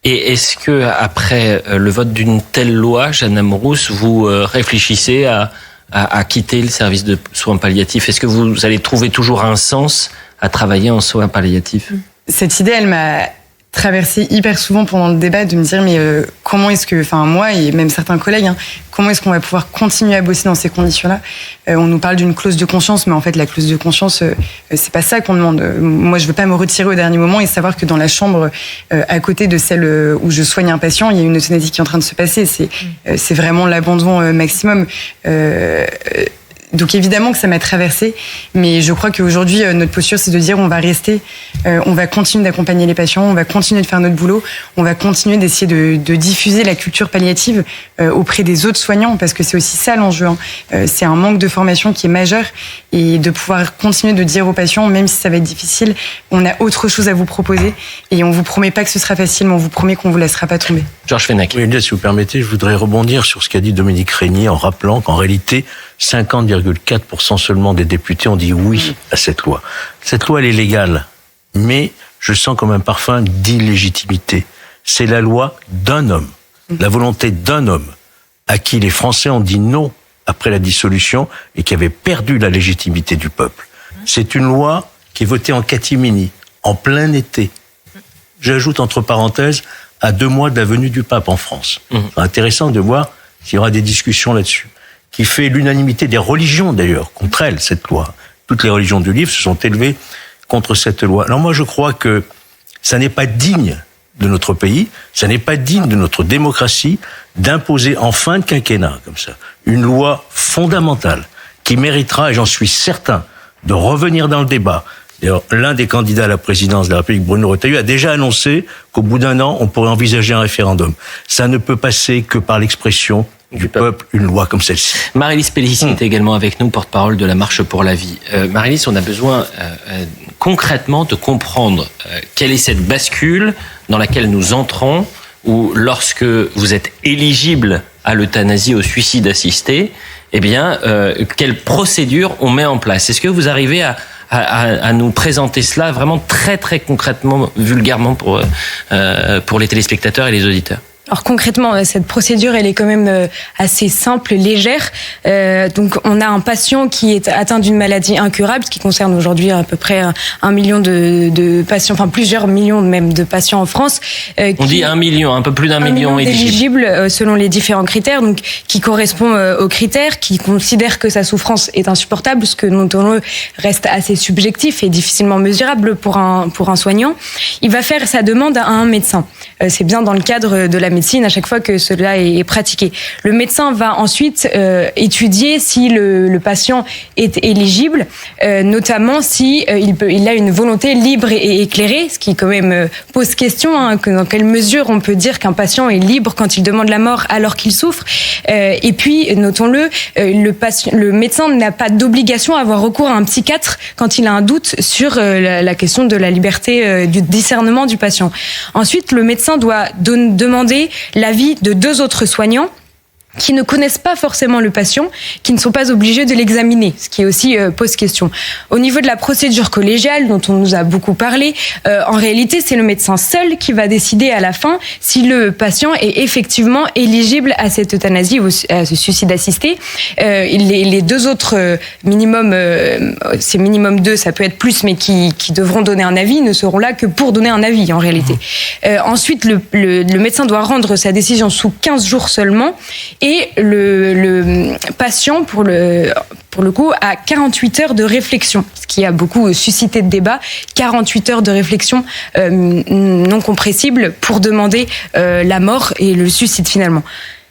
Speaker 3: Et est-ce que après le vote d'une telle loi, Jeanne Amourouz, vous réfléchissez à quitter le service de soins palliatifs ? Est-ce que vous allez trouver toujours un sens à travailler en soins palliatifs ?
Speaker 10: Cette idée, elle m'a traversée hyper souvent pendant le débat de me dire mais comment est-ce que, moi et même certains collègues, comment est-ce qu'on va pouvoir continuer à bosser dans ces conditions-là ? On nous parle d'une clause de conscience, mais en fait la clause de conscience, c'est pas ça qu'on demande. Moi, je veux pas me retirer au dernier moment et savoir que dans la chambre à côté de celle où je soigne un patient, il y a une euthanasie qui est en train de se passer. C'est vraiment l'abandon maximum. Donc évidemment que ça m'a traversée, mais je crois qu'aujourd'hui, notre posture, c'est de dire on va rester, on va continuer d'accompagner les patients, on va continuer de faire notre boulot, on va continuer d'essayer de diffuser la culture palliative auprès des autres soignants, parce que c'est aussi ça l'enjeu. C'est un manque de formation qui est majeur, et de pouvoir continuer de dire aux patients, même si ça va être difficile, on a autre chose à vous proposer, et on vous promet pas que ce sera facile, mais on vous promet qu'on vous laissera pas tomber.
Speaker 3: Georges Fenech.
Speaker 2: Oui, si vous permettez, je voudrais rebondir sur ce qu'a dit Dominique Régnier en rappelant qu'en réalité, 50,4% seulement des députés ont dit oui à cette loi. Cette loi, elle est légale, mais je sens comme un parfum d'illégitimité. C'est la loi d'un homme, la volonté d'un homme, à qui les Français ont dit non après la dissolution et qui avait perdu la légitimité du peuple. C'est une loi qui est votée en catimini, en plein été. J'ajoute entre parenthèses, à 2 mois de la venue du pape en France. C'est intéressant de voir s'il y aura des discussions là-dessus, qui fait l'unanimité des religions d'ailleurs contre elle, cette loi. Toutes les religions du livre se sont élevées contre cette loi. Alors moi je crois que ça n'est pas digne de notre pays. Ça n'est pas digne de notre démocratie d'imposer en fin de quinquennat, comme ça, une loi fondamentale qui méritera, et j'en suis certain, de revenir dans le débat. D'ailleurs, l'un des candidats à la présidence de la République, Bruno Retailleau, a déjà annoncé qu'au bout d'un an, on pourrait envisager un référendum. Ça ne peut passer que par l'expression du peuple, une loi comme celle-ci.
Speaker 3: Marylis Pellissier est également avec nous, porte-parole de la Marche pour la vie. Marylis, on a besoin concrètement de comprendre quelle est cette bascule dans laquelle nous entrons, où lorsque vous êtes éligible à l'euthanasie, au suicide assisté, eh bien, quelle procédure on met en place? Est-ce que vous arrivez à nous présenter cela vraiment très très concrètement, vulgairement pour les téléspectateurs et les auditeurs?
Speaker 11: Alors concrètement, cette procédure, elle est quand même assez simple, légère. Donc on a un patient qui est atteint d'une maladie incurable, ce qui concerne aujourd'hui à peu près 1 million de patients, enfin plusieurs millions même de patients en France.
Speaker 3: On dit 1 million, un peu plus d'1 million
Speaker 11: éligibles selon les différents critères, donc qui correspond aux critères, qui considèrent que sa souffrance est insupportable, ce que notons-le reste assez subjectif et difficilement mesurable pour un soignant. Il va faire sa demande à un médecin. C'est bien dans le cadre de la médecine à chaque fois que cela est pratiqué. Le médecin va ensuite étudier si le patient est éligible, notamment si il a une volonté libre et éclairée, ce qui quand même pose question, dans quelle mesure on peut dire qu'un patient est libre quand il demande la mort alors qu'il souffre. Et puis, notons-le, le médecin n'a pas d'obligation à avoir recours à un psychiatre quand il a un doute sur la question de la liberté du discernement du patient. Ensuite, le médecin doit demander l'avis de 2 autres soignants qui ne connaissent pas forcément le patient, qui ne sont pas obligés de l'examiner, ce qui aussi pose question. Au niveau de la procédure collégiale, dont on nous a beaucoup parlé, en réalité, c'est le médecin seul qui va décider à la fin si le patient est effectivement éligible à cette euthanasie ou à ce suicide assisté. Les 2 autres minimum, c'est minimum 2, ça peut être plus, mais qui devront donner un avis, ne seront là que pour donner un avis, en réalité. Ensuite, le médecin doit rendre sa décision sous 15 jours seulement, et le patient, pour le coup, a 48 heures de réflexion, ce qui a beaucoup suscité de débats. 48 heures de réflexion non compressibles pour demander la mort et le suicide finalement.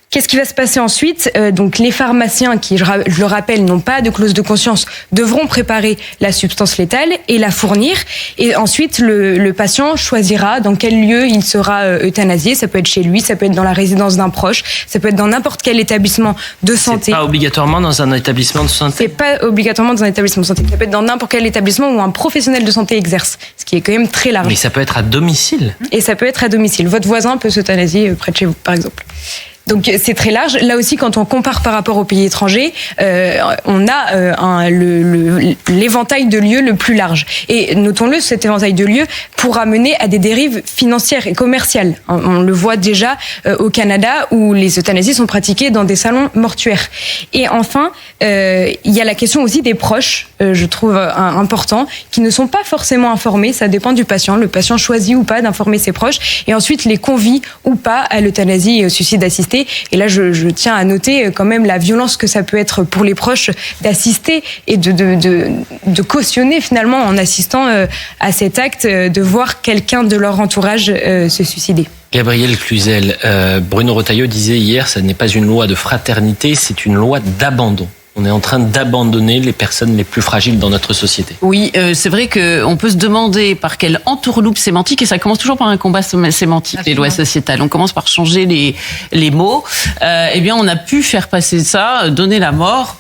Speaker 11: Qu'est-ce qui va se passer ensuite ? Donc les pharmaciens, qui, je le rappelle, n'ont pas de clause de conscience, devront préparer la substance létale et la fournir. Et ensuite, le patient choisira dans quel lieu il sera euthanasié. Ça peut être chez lui, ça peut être dans la résidence d'un proche, ça peut être dans n'importe quel établissement de santé.
Speaker 3: C'est pas obligatoirement dans un établissement de santé ?
Speaker 11: C'est pas obligatoirement dans un établissement de santé. Ça peut être dans n'importe quel établissement où un professionnel de santé exerce, ce qui est quand même très large.
Speaker 3: Mais ça peut être à domicile ?
Speaker 11: Et ça peut être à domicile. Votre voisin peut s'euthanasier près de chez vous, par exemple. Donc c'est très large. Là aussi, quand on compare par rapport aux pays étrangers, on a l'éventail de lieux le plus large. Et notons-le, cet éventail de lieux pourra mener à des dérives financières et commerciales. On le voit déjà au Canada, où les euthanasies sont pratiquées dans des salons mortuaires. Et enfin, il y a la question aussi des proches, je trouve important, qui ne sont pas forcément informés. Ça dépend du patient. Le patient choisit ou pas d'informer ses proches, et ensuite les convie ou pas à l'euthanasie et au suicide assisté. Et là, je tiens à noter quand même la violence que ça peut être pour les proches d'assister et de cautionner finalement en assistant à cet acte, de voir quelqu'un de leur entourage se suicider.
Speaker 3: Gabriel Cluzel, Bruno Retailleau disait hier, ça n'est pas une loi de fraternité, c'est une loi d'abandon. On est en train d'abandonner les personnes les plus fragiles dans notre société.
Speaker 8: Oui, c'est vrai qu'on peut se demander par quelle entourloupe sémantique, et ça commence toujours par un combat sémantique, les lois sociétales. On commence par changer les mots. Eh bien, on a pu faire passer ça, donner la mort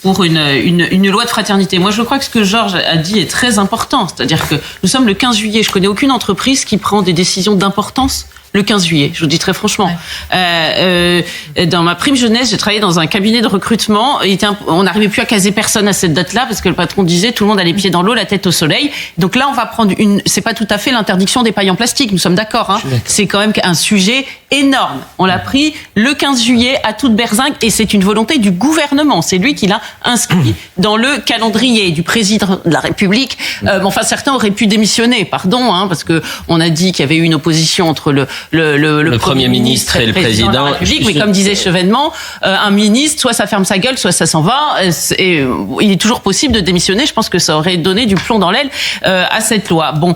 Speaker 8: pour une loi de fraternité. Moi, je crois que ce que Georges a dit est très important. C'est-à-dire que nous sommes le 15 juillet. Je connais aucune entreprise qui prend des décisions d'importance le 15 juillet, je vous dis très franchement. Ouais. Dans ma prime jeunesse, j'ai travaillé dans un cabinet de recrutement. On n'arrivait plus à caser personne à cette date-là parce que le patron disait tout le monde a les pieds dans l'eau, la tête au soleil. Donc là, on va prendre c'est pas tout à fait l'interdiction des pailles en plastique, nous sommes d'accord, hein. C'est quand même un sujet énorme. On l'a pris le 15 juillet à toute berzingue et c'est une volonté du gouvernement. C'est lui qui l'a inscrit dans le calendrier du président de la République. Enfin, certains auraient pu démissionner, pardon, hein, parce que on a dit qu'il y avait eu une opposition entre
Speaker 3: le Premier ministre et le Président
Speaker 8: de la République. Mais comme disait Chevènement, un ministre, soit ça ferme sa gueule, soit ça s'en va. Et il est toujours possible de démissionner. Je pense que ça aurait donné du plomb dans l'aile à cette loi. Bon,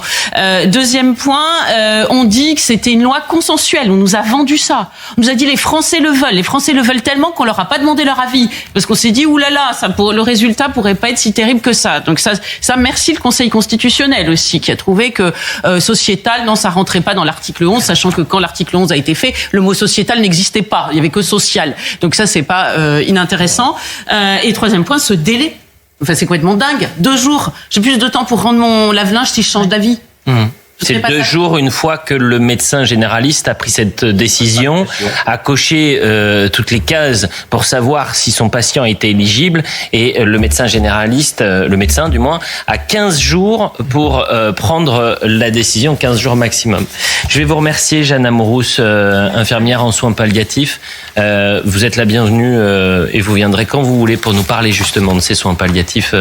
Speaker 8: deuxième point, on dit que c'était une loi consensuelle. On nous a vendu ça. On nous a dit les Français le veulent. Les Français le veulent tellement qu'on leur a pas demandé leur avis. Parce qu'on s'est dit, oulala, le résultat pourrait pas être si terrible que ça. Donc ça, merci le Conseil constitutionnel aussi, qui a trouvé que sociétal, non, ça rentrait pas dans l'article 11, sachant que quand l'article 11 a été fait, le mot sociétal n'existait pas. Il y avait que social. Donc ça, c'est pas inintéressant. Et troisième point, ce délai. Enfin, c'est complètement dingue. 2 jours. J'ai plus de temps pour rendre mon lave-linge si je change d'avis.
Speaker 3: C'est 2 jours une fois que le médecin généraliste a pris cette décision, a coché toutes les cases pour savoir si son patient était éligible, et le médecin généraliste, le médecin du moins, a 15 jours pour prendre la décision, 15 jours maximum. Je vais vous remercier, Jeanne Amourousse, infirmière en soins palliatifs. Vous êtes la bienvenue et vous viendrez quand vous voulez pour nous parler justement de ces soins palliatifs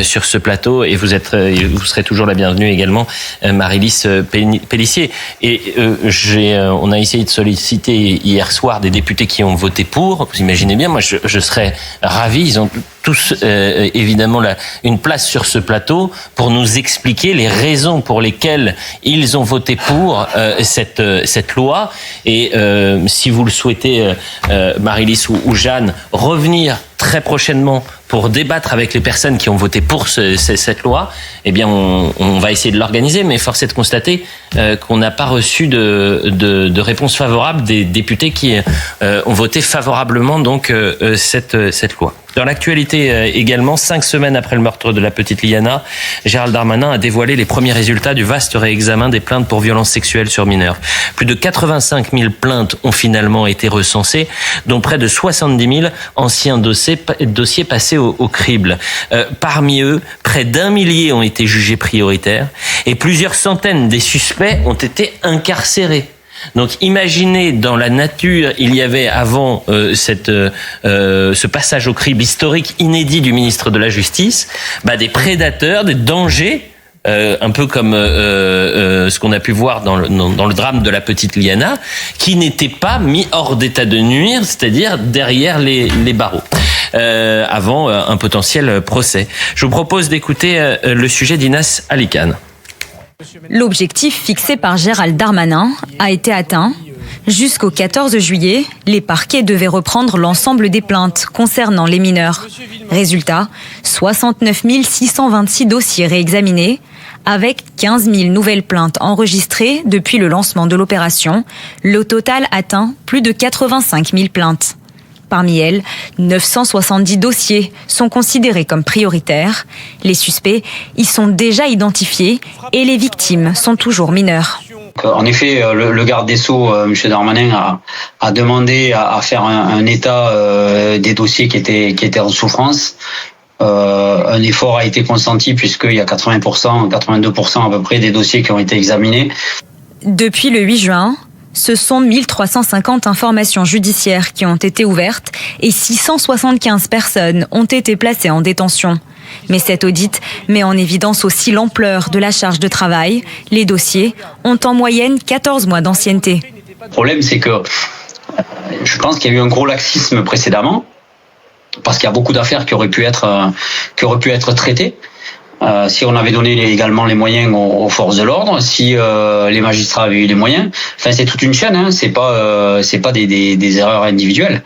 Speaker 3: sur ce plateau, et vous serez toujours la bienvenue également, Marie-Lise Pellissier. Et on a essayé de solliciter hier soir des députés qui ont voté pour. Vous imaginez bien, moi je serais ravi. Ils ont tous évidemment une place sur ce plateau pour nous expliquer les raisons pour lesquelles ils ont voté pour cette loi. Et si vous le souhaitez, Marie-Lise ou Jeanne, revenir très prochainement pour débattre avec les personnes qui ont voté pour cette loi, eh bien, on va essayer de l'organiser, mais force est de constater qu'on n'a pas reçu de réponse favorable des députés qui ont voté favorablement donc cette loi. Dans l'actualité également, 5 semaines après le meurtre de la petite Liana, Gérald Darmanin a dévoilé les premiers résultats du vaste réexamen des plaintes pour violences sexuelles sur mineurs. Plus de 85 000 plaintes ont finalement été recensées, dont près de 70 000 anciens dossiers passés au crible. Parmi eux, près d'1 millier ont été jugés prioritaires et plusieurs centaines des suspects ont été incarcérés. Donc imaginez, dans la nature, il y avait avant ce passage au crible historique inédit du ministre de la Justice, des prédateurs, des dangers, un peu comme ce qu'on a pu voir dans le drame de la petite Liana, qui n'étaient pas mis hors d'état de nuire, c'est-à-dire derrière les barreaux, avant un potentiel procès. Je vous propose d'écouter le sujet d'Inès Alicane.
Speaker 13: L'objectif fixé par Gérald Darmanin a été atteint. Jusqu'au 14 juillet, les parquets devaient reprendre l'ensemble des plaintes concernant les mineurs. Résultat, 69 626 dossiers réexaminés, avec 15 000 nouvelles plaintes enregistrées depuis le lancement de l'opération. Le total atteint plus de 85 000 plaintes. Parmi elles, 970 dossiers sont considérés comme prioritaires. Les suspects y sont déjà identifiés et les victimes sont toujours mineures.
Speaker 16: En effet, le garde des Sceaux, M. Darmanin, a demandé à faire un état des dossiers qui étaient en souffrance. Un effort a été consenti puisqu'il y a 80%, 82% à peu près des dossiers qui ont été examinés.
Speaker 13: Depuis le 8 juin, ce sont 1350 informations judiciaires qui ont été ouvertes et 675 personnes ont été placées en détention. Mais cet audit met en évidence aussi l'ampleur de la charge de travail. Les dossiers ont en moyenne 14 mois d'ancienneté.
Speaker 16: Le problème, c'est que je pense qu'il y a eu un gros laxisme précédemment, parce qu'il y a beaucoup d'affaires qui auraient pu être traitées. Si on avait donné également les moyens aux forces de l'ordre, si les magistrats avaient eu les moyens, enfin c'est toute une chaîne, hein, c'est pas des erreurs individuelles.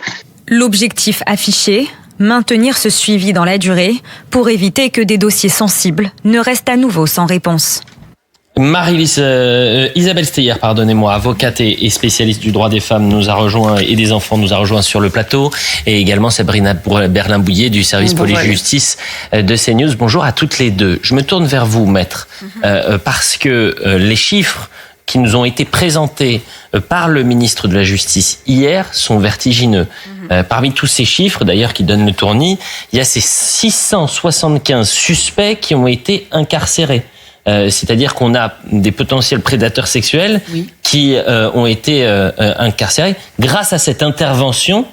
Speaker 13: L'objectif affiché, maintenir ce suivi dans la durée pour éviter que des dossiers sensibles ne restent à nouveau sans réponse.
Speaker 3: Isabelle Steyer, pardonnez-moi, avocate et spécialiste du droit des femmes nous a rejoint et des enfants nous a rejoint sur le plateau, et également Sabrina Berlin-Bouillet du service police-justice de CNews. Bonjour à toutes les deux. Je me tourne vers vous, maître, parce que les chiffres qui nous ont été présentés par le ministre de la Justice hier sont vertigineux. Parmi tous ces chiffres, d'ailleurs, qui donnent le tournis, il y a ces 675 suspects qui ont été incarcérés. C'est-à-dire qu'on a des potentiels prédateurs sexuels qui ont été incarcérés. Grâce à cette intervention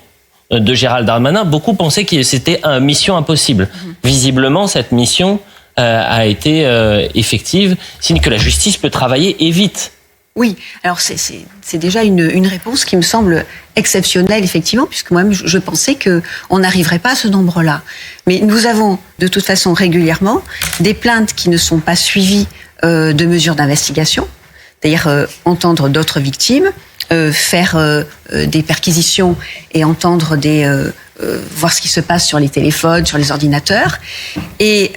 Speaker 3: de Gérald Darmanin, beaucoup pensaient que c'était une mission impossible. Visiblement, cette mission a été effective, signe que la justice peut travailler et vite.
Speaker 17: Oui, alors c'est déjà une réponse qui me semble exceptionnelle, effectivement, puisque moi-même, je pensais qu'on n'arriverait pas à ce nombre-là. Mais nous avons, de toute façon, régulièrement, des plaintes qui ne sont pas suivies de mesures d'investigation, c'est-à-dire entendre d'autres victimes, faire des perquisitions et entendre voir ce qui se passe sur les téléphones, sur les ordinateurs. Et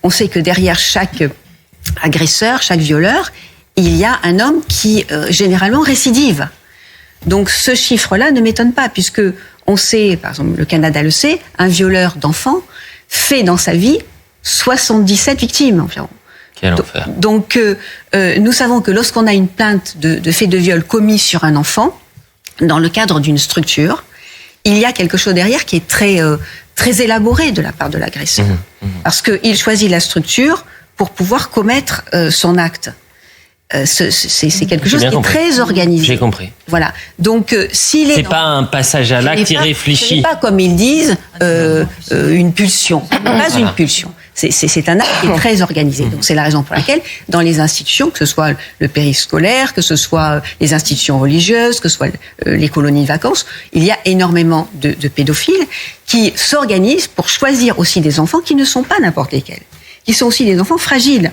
Speaker 17: on sait que derrière chaque agresseur, chaque violeur, il y a un homme qui, généralement, récidive. Donc, ce chiffre-là ne m'étonne pas, puisque on sait, par exemple, le Canada le sait, un violeur d'enfants fait dans sa vie 77 victimes environ.
Speaker 3: Quel enfer.
Speaker 17: Donc, nous savons que lorsqu'on a une plainte de fait de viol commis sur un enfant, dans le cadre d'une structure, il y a quelque chose derrière qui est très élaboré de la part de l'agresseur. Parce qu'il choisit la structure pour pouvoir commettre son acte. C'est quelque chose qui est très organisé.
Speaker 3: J'ai compris.
Speaker 17: Voilà. Donc, s'il est.
Speaker 3: C'est pas un passage à l'acte irréfléchi.
Speaker 17: Ce n'est pas, comme ils disent, une pulsion. Pas une pulsion. C'est un acte qui est très organisé. Donc, c'est la raison pour laquelle, dans les institutions, que ce soit le périscolaire, que ce soit les institutions religieuses, que ce soit les colonies de vacances, il y a énormément de pédophiles qui s'organisent pour choisir aussi des enfants qui ne sont pas n'importe lesquels, qui sont aussi des enfants fragiles.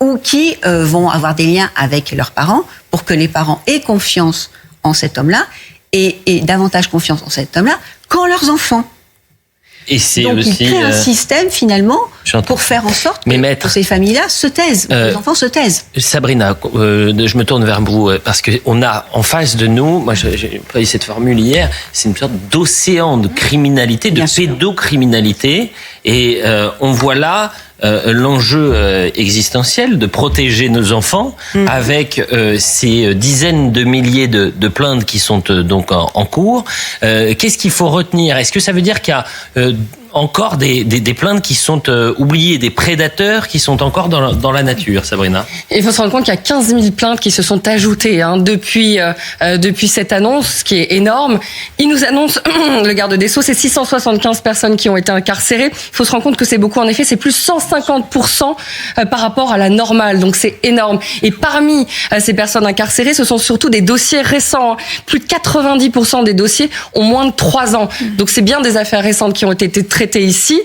Speaker 17: Ou qui vont avoir des liens avec leurs parents pour que les parents aient confiance en cet homme-là et davantage confiance en cet homme-là qu'en leurs enfants.
Speaker 3: Et c'est
Speaker 17: donc
Speaker 3: aussi,
Speaker 17: il crée un système finalement pour faire en sorte que ces familles-là se taisent, que les enfants se taisent.
Speaker 3: Sabrina, je me tourne vers vous parce qu'on a en face de nous, moi j'ai employé cette formule hier, c'est une sorte d'océan de criminalité, de pédocriminalité, et on voit là l'enjeu existentiel de protéger nos enfants avec ces dizaines de milliers de plaintes qui sont donc en cours. Qu'est-ce qu'il faut retenir? Est-ce que ça veut dire qu'il y a encore des plaintes qui sont oubliées, des prédateurs qui sont encore dans la nature, Sabrina?
Speaker 18: Il faut se rendre compte qu'il y a 15 000 plaintes qui se sont ajoutées depuis cette annonce, ce qui est énorme. Il nous annonce, le garde des Sceaux, c'est 675 personnes qui ont été incarcérées. Il faut se rendre compte que c'est beaucoup, en effet, c'est plus 150% par rapport à la normale, donc c'est énorme. Et parmi ces personnes incarcérées, ce sont surtout des dossiers récents. Plus de 90% des dossiers ont moins de 3 ans. Donc c'est bien des affaires récentes qui ont été traitées ici.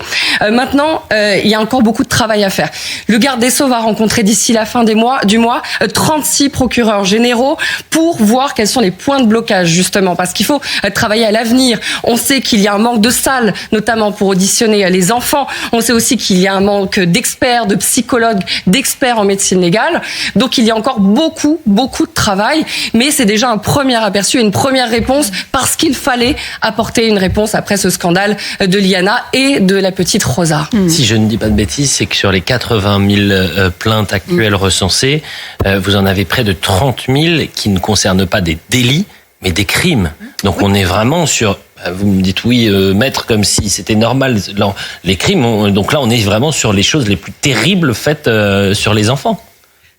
Speaker 18: Maintenant, il y a encore beaucoup de travail à faire. Le garde des Sceaux va rencontrer d'ici la fin du mois 36 procureurs généraux pour voir quels sont les points de blocage, justement, parce qu'il faut travailler à l'avenir. On sait qu'il y a un manque de salles, notamment pour auditionner les enfants. On sait aussi qu'il y a un manque d'experts, de psychologues, d'experts en médecine légale. Donc il y a encore beaucoup de travail, mais c'est déjà un premier aperçu, une première réponse, parce qu'il fallait apporter une réponse après ce scandale de Liana et de la petite Rosa.
Speaker 3: Si je ne dis pas de bêtises, c'est que sur les 80 000 plaintes actuelles recensées, vous en avez près de 30 000 qui ne concernent pas des délits, mais des crimes. Donc on est vraiment sur... Vous me dites oui, maître, comme si c'était normal. Les crimes, donc là on est vraiment sur les choses les plus terribles faites sur les enfants.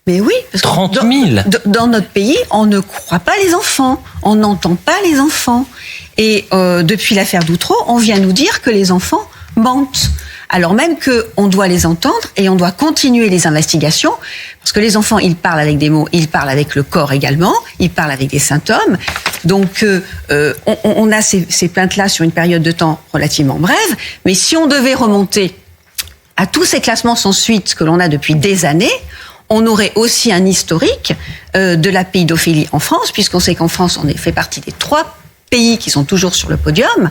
Speaker 17: Mais oui, parce
Speaker 3: 30 000.
Speaker 17: Dans notre pays, on ne croit pas les enfants, on n'entend pas les enfants. Et depuis l'affaire d'Outreau, on vient nous dire que les enfants mentent. Alors même qu'on doit les entendre et on doit continuer les investigations, parce que les enfants, ils parlent avec des mots, ils parlent avec le corps également, ils parlent avec des symptômes. Donc on a ces plaintes-là sur une période de temps relativement brève, mais si on devait remonter à tous ces classements sans suite que l'on a depuis des années, on aurait aussi un historique de la pédophilie en France, puisqu'on sait qu'en France, on fait partie des 3 pays qui sont toujours sur le podium,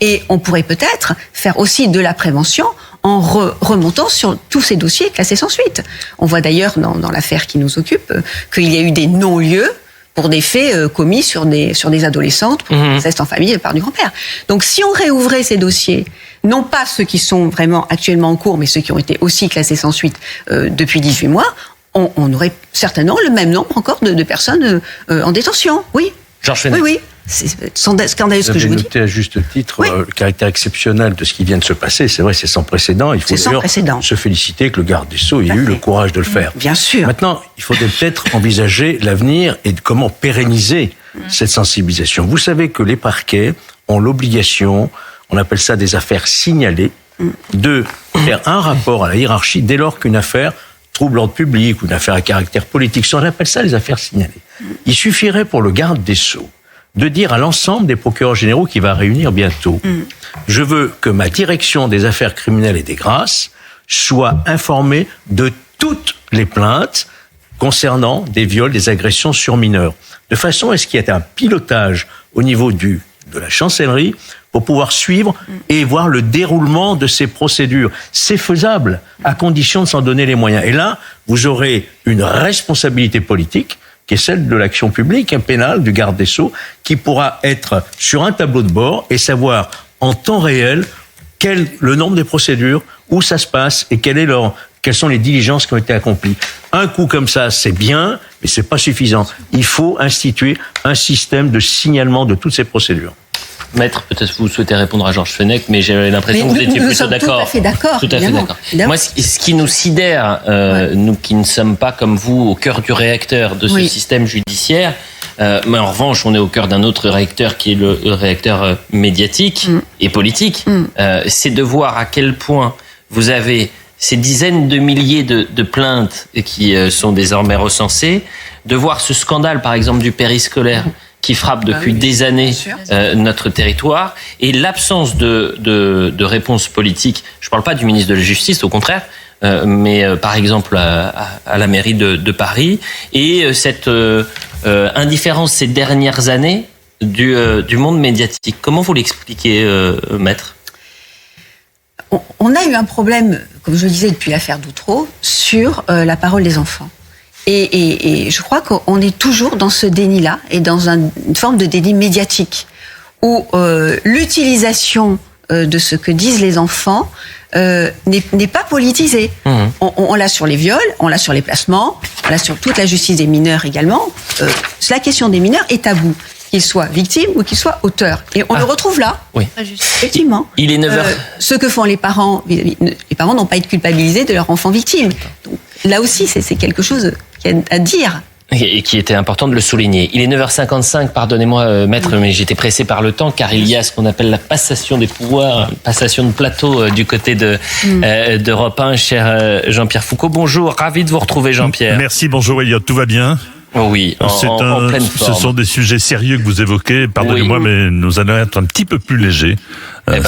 Speaker 17: et on pourrait peut-être faire aussi de la prévention en remontant sur tous ces dossiers classés sans suite. On voit d'ailleurs dans l'affaire qui nous occupe qu'il y a eu des non-lieux pour des faits commis sur des adolescentes, pour inceste en famille par du grand-père. Donc si on réouvrait ces dossiers, non pas ceux qui sont vraiment actuellement en cours, mais ceux qui ont été aussi classés sans suite depuis 18 mois, on aurait certainement le même nombre encore de personnes en détention. Oui.
Speaker 3: Georges Fenech.
Speaker 17: Oui. C'est scandaleux ce que je vous dis.
Speaker 2: Vous avez noté à juste titre le caractère exceptionnel de ce qui vient de se passer. C'est vrai, c'est sans précédent. Il faut d'ailleurs se féliciter que le garde des Sceaux ait eu le courage de le faire.
Speaker 17: Bien sûr.
Speaker 2: Maintenant, il faudrait peut-être envisager l'avenir et de comment pérenniser cette sensibilisation. Vous savez que les parquets ont l'obligation, on appelle ça des affaires signalées, de faire un rapport à la hiérarchie dès lors qu'une affaire trouble à l'ordre public ou une affaire à caractère politique, on appelle ça les affaires signalées. Il suffirait pour le garde des Sceaux de dire à l'ensemble des procureurs généraux qui va réunir bientôt, je veux que ma direction des affaires criminelles et des grâces soit informée de toutes les plaintes concernant des viols, des agressions sur mineurs, de façon à ce qu'il y ait un pilotage au niveau de la chancellerie pour pouvoir suivre et voir le déroulement de ces procédures. C'est faisable, à condition de s'en donner les moyens. Et là, vous aurez une responsabilité politique, qui est celle de l'action publique, pénale, du garde des Sceaux, qui pourra être sur un tableau de bord et savoir en temps réel le nombre des procédures, où ça se passe et quelles sont les diligences qui ont été accomplies. Un coup comme ça, c'est bien, mais c'est pas suffisant. Il faut instituer un système de signalement de toutes ces procédures.
Speaker 3: Maître, peut-être vous souhaitez répondre à Georges Fenech, mais j'avais l'impression que vous étiez plutôt d'accord.
Speaker 17: Tout à fait d'accord.
Speaker 3: Tout à fait d'accord. Moi, ce qui nous sidère, nous qui ne sommes pas comme vous au cœur du réacteur de ce système judiciaire, mais en revanche, on est au cœur d'un autre réacteur qui est le réacteur médiatique et politique, c'est de voir à quel point vous avez ces dizaines de milliers de plaintes qui sont désormais recensées, de voir ce scandale, par exemple, du périscolaire qui frappe depuis des années notre territoire, et l'absence de réponse politique. Je ne parle pas du ministre de la Justice, au contraire, mais par exemple à la mairie de Paris, et cette indifférence ces dernières années du monde médiatique. Comment vous l'expliquez, Maître ?
Speaker 17: On a eu un problème, comme je le disais depuis l'affaire Doutreau, sur la parole des enfants. Et je crois qu'on est toujours dans ce déni-là, et dans une forme de déni médiatique, où l'utilisation de ce que disent les enfants n'est pas politisée. On l'a sur les viols, on l'a sur les placements, on l'a sur toute la justice des mineurs également. La question des mineurs est taboue, qu'ils soient victimes ou qu'ils soient auteurs. Et on le retrouve là, effectivement.
Speaker 3: Il est 9h.
Speaker 17: Ce que font les parents n'ont pas été culpabilisés de leur enfant victime. Donc, là aussi, c'est quelque chose à dire.
Speaker 3: Et qui était important de le souligner. Il est 9h55, pardonnez-moi, Maître, mais j'étais pressé par le temps, car il y a ce qu'on appelle la passation des pouvoirs, passation de plateau du côté d'Europe 1, cher Jean-Pierre Foucault. Bonjour, ravi de vous retrouver, Jean-Pierre.
Speaker 19: Merci, bonjour Elliot, tout va bien ?
Speaker 3: Oui, en pleine forme.
Speaker 19: Ce sont des sujets sérieux que vous évoquez, pardonnez-moi, mais nous allons être un petit peu plus légers.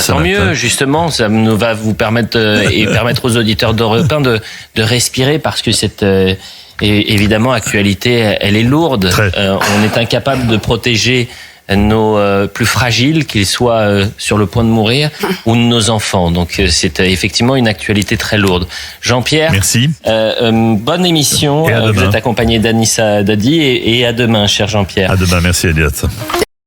Speaker 3: Tant mieux, justement, ça nous va vous permettre et permettre aux auditeurs d'Europe 1 de respirer, parce que cette évidemment actualité, elle est lourde. On est incapable de protéger nos plus fragiles, qu'ils soient sur le point de mourir, ou nos enfants. Donc c'est effectivement une actualité très lourde. Jean-Pierre,
Speaker 19: merci.
Speaker 3: Bonne émission. Vous êtes accompagné d'Anissa Dadi, et à demain, cher Jean-Pierre.
Speaker 19: À demain, merci Elliot.